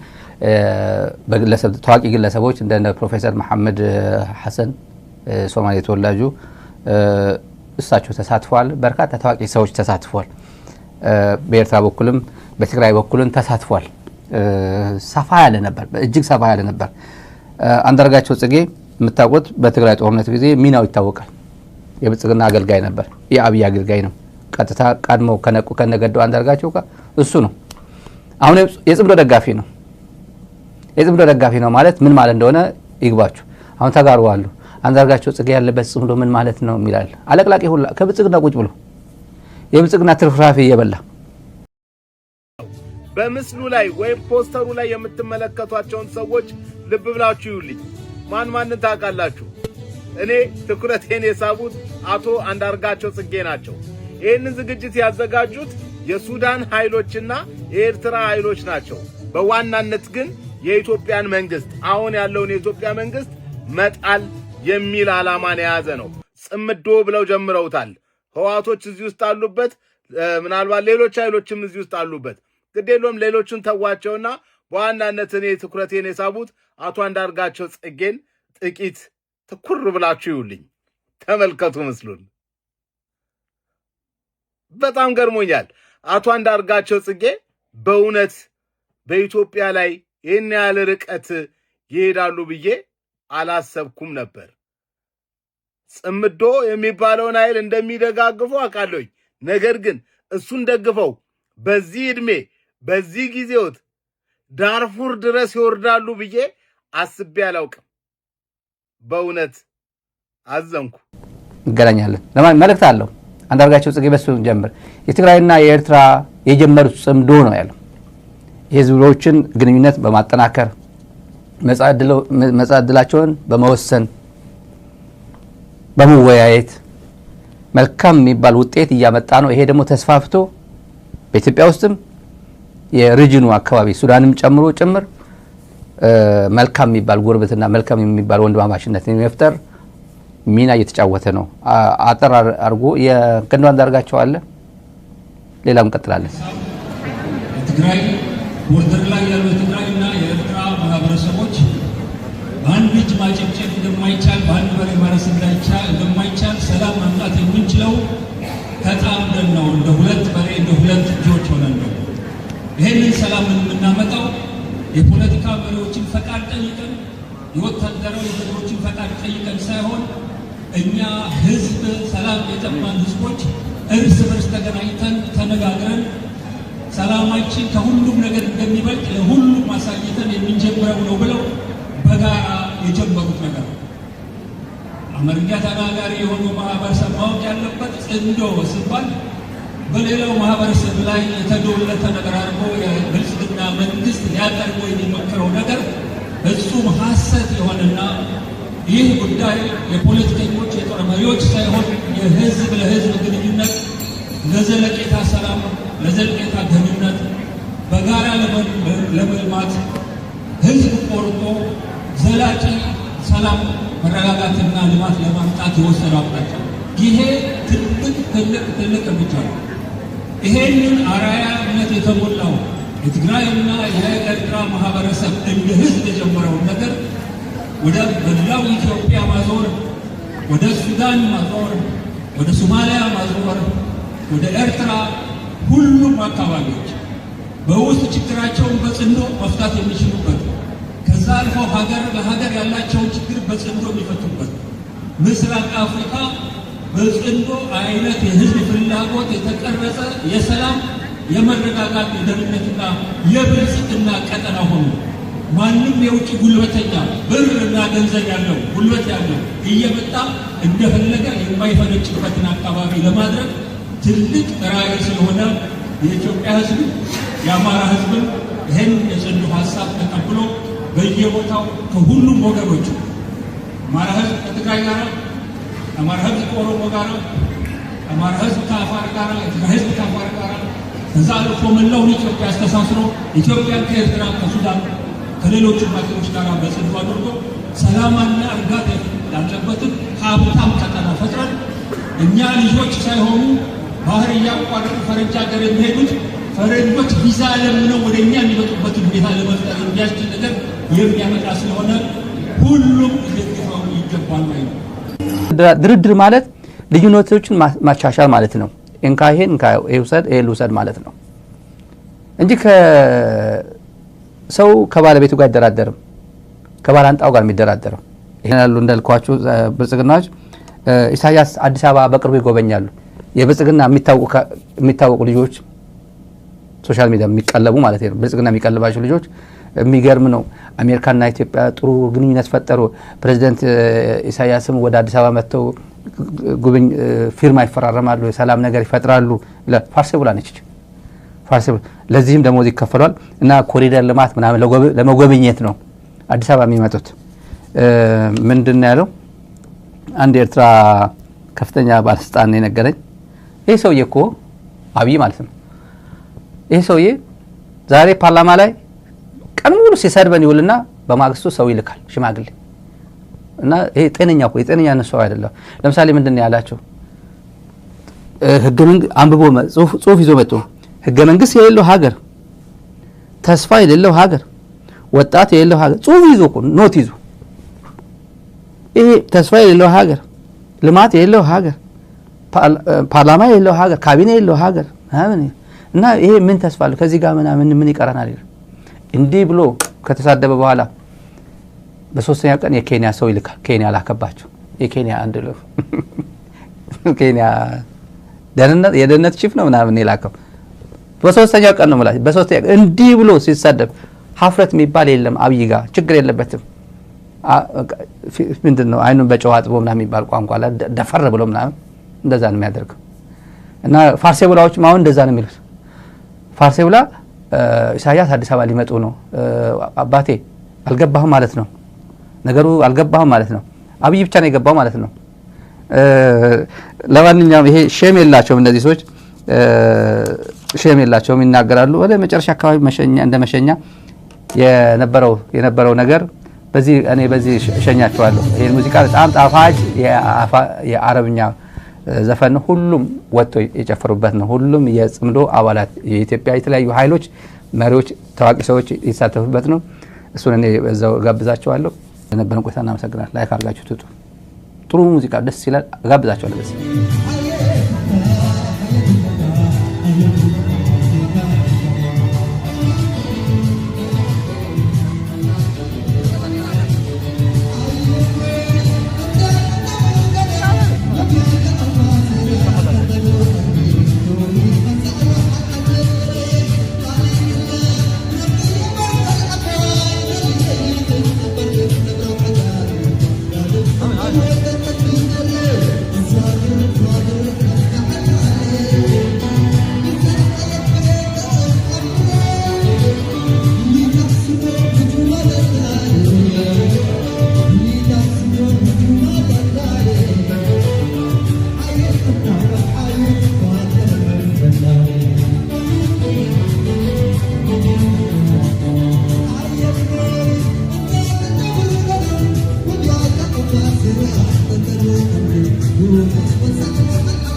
በግለሰብ ታዋቂ ግለሰቦች እንደ ፕሮፌሰር መሐመድ ሐሰን ሶማሌ ተወላጁ እሳቸው ተሳትፏል። በርካታ ታዋቂ ሰዎች ተሳትፏል። በኤርትራ በኩልም በትግራይ በኩልም ተሳትፏል። ሰፋ ያለ ነበር፣ እጅግ ሰፋ ያለ ነበር። አንዳርጋቸው ጽጌ የምታውቁት በትግራይ ጦርነት ጊዜ ሚናው ይታወቃል። የብልጽግና አገልጋይ ነበር፣ የአብይ አገልጋይ ነው። ቀጥታ ቀድሞ ከነቁ ከነገደው አንዳርጋቸው ጋር እሱ ነው። አሁን የጽምዶ ደጋፊ ነው። የጽምዶ ደጋፊ ነው ማለት ምን ማለት እንደሆነ ይግባችሁ። አሁን ተጋሩ አሉ። አንዳርጋቸው ጽጌ ያለበት ጽምዶ ምን ማለት ነው ይላል። አለቅላቂ ሁላ ከብልጽግና ቁጭ ብሎ የብልጽግና ትርፍራፊ እየበላ በምስሉ ላይ ወይም ፖስተሩ ላይ የምትመለከቷቸውን ሰዎች ልብ ብላችሁ ይዩልኝ። ማን ታውቃላችሁ? እኔ ትኩረቴን የሳቡት አቶ አንዳርጋቸው ጽጌ ናቸው። ይህንን ዝግጅት ያዘጋጁት የሱዳን ኃይሎችና የኤርትራ ኃይሎች ናቸው። በዋናነት ግን የኢትዮጵያን መንግስት አሁን ያለውን የኢትዮጵያ መንግስት መጣል የሚል ዓላማን የያዘ ነው። ጽምዶ ብለው ጀምረውታል። ህዋቶች እዚህ ውስጥ አሉበት፣ ምናልባት ሌሎች ኃይሎችም እዚህ ውስጥ አሉበት። ግዴሎም ሌሎችን ተዋቸውና በዋናነት እኔ ትኩረቴን የሳቡት አቶ አንዳርጋቸው ጽጌን ጥቂት ትኩር ብላችሁ ይውልኝ፣ ተመልከቱ ምስሉን። በጣም ገርሞኛል። አቶ አንዳርጋቸው ጽጌ በእውነት በኢትዮጵያ ላይ ይህን ያህል ርቀት ይሄዳሉ ብዬ አላሰብኩም ነበር። ጽምዶ የሚባለውን ኃይል እንደሚደጋግፉ አውቃለሁኝ። ነገር ግን እሱን ደግፈው በዚህ ዕድሜ በዚህ ጊዜዎት ዳርፉር ድረስ ይወርዳሉ ብዬ አስቤ አላውቅም። በእውነት አዘንኩ። እንገናኛለን። መልእክት አለው አንዳርጋቸው ጽጌ። በሱ ጀምር የትግራይና የኤርትራ የጀመሩት ጽምዶ ነው ያለው። የህዝቦችን ግንኙነት በማጠናከር መጻ ዕድላቸውን በመወሰን በመወያየት መልካም የሚባል ውጤት እያመጣ ነው። ይሄ ደግሞ ተስፋፍቶ በኢትዮጵያ ውስጥም የሪጅኑ አካባቢ ሱዳንም ጨምሮ ጭምር መልካም የሚባል ጉርብትና መልካም የሚባል ወንድማማችነት የመፍጠር ሚና እየተጫወተ ነው። አጠር አድርጎ የከንዱ አንዳርጋቸው አለ። ሌላም እንቀጥላለን። ትግራይ ቦርደር ላይ ያሉ ትግራይና የኤርትራ ማህበረሰቦች በአንድ እጅ ማጨብጨብ እንደማይቻል፣ በአንድ በሬ ማረስ እንደማይቻል ሰላም ማምጣት የምንችለው ተጣምደን ነው። እንደ ሁለት በሬ እንደ ሁለት እጆች ሆነን ነው ይህንን ሰላም የምናመጣው። የፖለቲካ መሪዎችን ፈቃድ ጠይቀን የወታደራዊ መሪዎችን ፈቃድ ጠይቀን ሳይሆን እኛ ህዝብ ሰላም የጠማን ህዝቦች እርስ በርስ ተገናኝተን ተነጋግረን ሰላማችን ከሁሉም ነገር እንደሚበልጥ ለሁሉም ማሳየተን የምንጀምረው ነው ብለው በጋራ የጀመሩት ነገር ነው። አማርኛ ተናጋሪ የሆነው ማህበረሰብ ማወቅ ያለበት ጽምዶ ሲባል በሌላው ማህበረሰብ ላይ የተዶለተ ነገር አድርጎ የብልጽግና መንግስት ሊያቀርበው የሚሞክረው ነገር ፍጹም ሐሰት የሆነና ይህ ጉዳይ የፖለቲከኞች የጦር መሪዎች ሳይሆን የህዝብ ለህዝብ ግንኙነት ለዘለቄታ ሰላም ለዘለቄታ ደህንነት በጋራ ለመልማት ህዝብ ቆርጦ ዘላቂ ሰላም መረጋጋትና ልማት ለማምጣት የወሰነው አቅጣጫ ይሄ ትልቅ እርምጃ ነው። ይሄንን አርአያነት የተሞላው የትግራይና የኤርትራ ማህበረሰብ እንደ ህዝብ የጀመረውን ነገር ወደ መላው ኢትዮጵያ ማዞር፣ ወደ ሱዳን ማዞር፣ ወደ ሶማሊያ ማዞር፣ ወደ ኤርትራ ሁሉም አካባቢዎች በውስጥ ችግራቸውን በጽኖ መፍታት የሚችሉበት ከዛ አልፎ ሀገር ለሀገር ያላቸውን ችግር በጽኖ የሚፈቱበት ምስራቅ አፍሪካ በጽኖ አይነት የህዝብ ፍላጎት የተቀረጸ የሰላም የመረጋጋት የደህንነትና የብልጽግና ቀጠና ሆኖ ማንም የውጭ ጉልበተኛ ብርና ገንዘብ ያለው ጉልበት ያለው እየመጣ እንደፈለገ የማይፈነጭበትን አካባቢ ለማድረግ ትልቅ ራዕይ ስለሆነ የኢትዮጵያ ህዝብ የአማራ ህዝብ ይህን የጽኑ ሀሳብ ተቀብሎ በየቦታው ከሁሉም ወገኖች አማራ ህዝብ ከትግራይ ጋር፣ አማራ ህዝብ ከኦሮሞ ጋር፣ አማራ ህዝብ ከአፋር ጋር፣ የትግራይ ህዝብ ከአፋር ጋር ከዛ አልፎ መላውን ኢትዮጵያ አስተሳስሮ ኢትዮጵያን ከኤርትራ ከሱዳን ከሌሎች ሀገሮች ጋር በጽኑ አድርጎ ሰላማና እርጋታ ያለበትን ሀብታም ቀጠና ፈጥረን እኛ ልጆች ሳይሆኑ ባህር እያቋረጡ ፈረንጅ ሀገር የሚሄዱት ፈረንጆች ቪዛ ለምነው ወደ እኛ የሚመጡበትን ሁኔታ ለመፍጠር የሚያስችል ነገር የሚያመጣ ስለሆነ ሁሉም ሊደግፈው ይገባል ማለት ነው። ድርድር ማለት ልዩነቶችን ማቻቻል ማለት ነው። እንካ ይሄን እንካ ይውሰድ ይሄን ልውሰድ ማለት ነው እንጂ ሰው ከባለቤቱ ጋር አይደራደርም፣ ከባላንጣው ጋር የሚደራደረው። ይሄን ያሉ እንዳልኳችሁ ብልጽግናዎች ኢሳያስ አዲስ አበባ በቅርቡ ይጎበኛሉ። የብልጽግና የሚታወቁ ልጆች ሶሻል ሚዲያ የሚቀለቡ ማለት ነው። ብልጽግና የሚቀልባቸው ልጆች የሚገርም ነው። አሜሪካና ኢትዮጵያ ጥሩ ግንኙነት ፈጠሩ። ፕሬዝዳንት ኢሳያስም ወደ አዲስ አበባ መጥተው ፊርማ ይፈራረማሉ፣ የሰላም ነገር ይፈጥራሉ። ፋርሴ ብላ ነች ፋርሴ። ለዚህም ደሞዝ ይከፈሏል እና ኮሪደር ልማት ምናምን ለመጎብኘት ነው አዲስ አበባ የሚመጡት። ምንድን ያለው አንድ ኤርትራ ከፍተኛ ባለስልጣን የነገረኝ ይሄ ሰውዬ እኮ አብይ ማለት ነው። ይሄ ሰውዬ ዛሬ ፓርላማ ላይ ቀን ሙሉ ሲሰድበን ይውልና በማግስቱ ሰው ይልካል ሽማግሌ እና ይሄ ጤነኛ እኮ የጤነኛ ሰው አይደለም። ለምሳሌ ምንድነው ያላቸው ህገ መንግስት አንብቦ ጽሁፍ ይዞ መጥቶ ህገ መንግስት የሌለው ሀገር፣ ተስፋ የሌለው ሀገር፣ ወጣት የሌለው ሀገር ጽሁፍ ይዞ እኮ ኖት ይዞ ይሄ ተስፋ የሌለው ሀገር፣ ልማት የሌለው ሀገር፣ ፓርላማ የሌለው ሀገር፣ ካቢኔ የሌለው ሀገር እና ይሄ ምን ተስፋ አለው ከዚህ ጋር ምን ይቀራናል? እንዲህ ብሎ ከተሳደበ በኋላ በሶስተኛ ቀን የኬንያ ሰው ይልካል። ኬንያ ላከባቸው። የኬንያ አንድ ልጅ ኬንያ የደህንነት ቺፍ ነው ምናምን ይላከው። በሶስተኛው ቀን ነው ማለት በሶስተኛ እንዲህ ብሎ ሲሳደብ ሀፍረት የሚባል የለም። አብይ ጋር ችግር የለበትም። ምንድነው አይኑን በጨው አጥቦ ምናምን የሚባል ቋንቋ ላይ ደፈር ብሎ ምናምን እንደዛ ነው የሚያደርገው። እና ፋርሴ ብላዎችም አሁን እንደዛ ነው የሚሉት። ፋርሴ ብላ ኢሳያስ አዲስ አበባ ሊመጡ ነው። አባቴ አልገባህም ማለት ነው፣ ነገሩ አልገባህም ማለት ነው። አብይ ብቻ ነው የገባው ማለት ነው። ለማንኛውም ይሄ ሼም የላቸውም እነዚህ ሰዎች፣ ሼም የላቸውም፣ ይናገራሉ። ወደ መጨረሻ አካባቢ እንደ መሸኛ የነበረው ነገር እኔ በዚህ እሸኛቸዋለሁ። ይሄን ሙዚቃ በጣም ጣፋጭ የአረብኛ ዘፈን ነው። ሁሉም ወጥቶ የጨፈሩበት ነው። ሁሉም የጽምዶ አባላት የኢትዮጵያ የተለያዩ ኃይሎች መሪዎች፣ ታዋቂ ሰዎች የተሳተፉበት ነው። እሱን እኔ በዛው ጋብዛቸዋለሁ። ለነበረን ቆይታ እናመሰግናለን። ላይክ አድርጋችሁ ትጡ። ጥሩ ሙዚቃ ደስ ይላል። ጋብዛቸዋለሁ። በዚህ What's